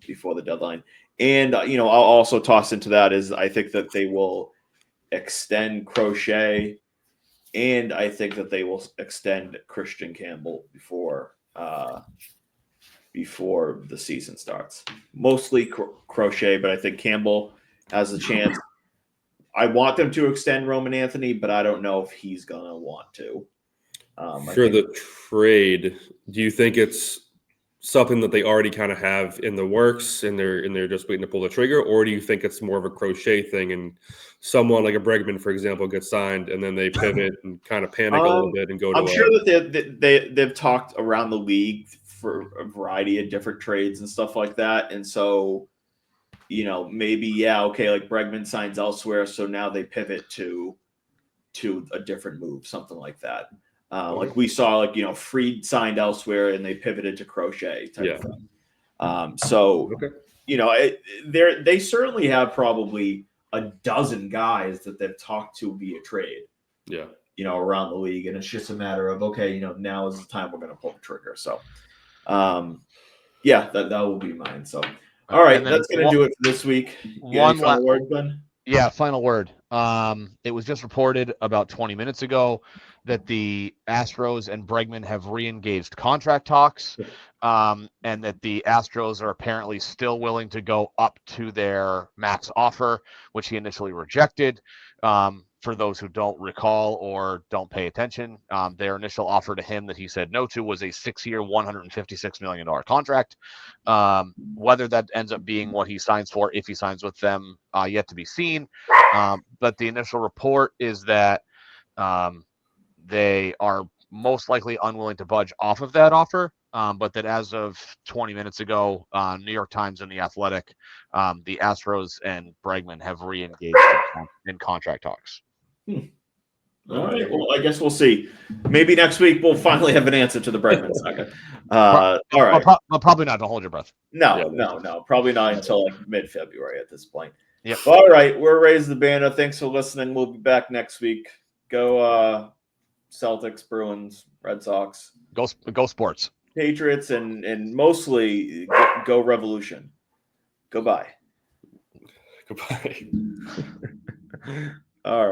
before the deadline. And, I'll also toss into that is I think that they will extend Crochet, and I think that they will extend Christian Campbell before the season starts. Mostly Crochet, but I think Campbell has a chance. I want them to extend Roman Anthony, but I don't know if he's going to want to. For the trade, do you think it's something that they already kind of have in the works and they're just waiting to pull the trigger, or do you think it's more of a Crochet thing and someone like a Bregman, for example, gets signed and then they pivot and kind of panic a little bit and go to I'm sure that they've talked around the league for a variety of different trades and stuff like that. And so, maybe, okay, like Bregman signs elsewhere, so now they pivot to a different move, something like that. Like we saw, like, Fried signed elsewhere and they pivoted to Crochet type of thing. They certainly have probably a dozen guys that they've talked to via trade. Yeah. Around the league. And it's just a matter of, okay, now is the time we're going to pull the trigger. So, that will be mine. So, all right, that's going to do it for this week. Final word, Ben? Yeah, final word. It was just reported about 20 minutes ago that the Astros and Bregman have re-engaged contract talks, and that the Astros are apparently still willing to go up to their max offer, which he initially rejected. For those who don't recall or don't pay attention, their initial offer to him that he said no to was a 6-year, $156 million contract. Whether that ends up being what he signs for, if he signs with them, yet to be seen. But the initial report is that they are most likely unwilling to budge off of that offer, but that as of 20 minutes ago, New York Times and The Athletic, the Astros and Bregman have re-engaged in contract talks. All right. Well, I guess we'll see. Maybe next week we'll finally have an answer to the Bregman saga. All right. Well, probably not. Don't hold your breath. No. Probably not until like mid-February at this point. Yep. All right. We're Raise the Banner. Thanks for listening. We'll be back next week. Go Celtics, Bruins, Red Sox. Go Sports. Patriots, and mostly go Revolution. Goodbye. Goodbye. All right.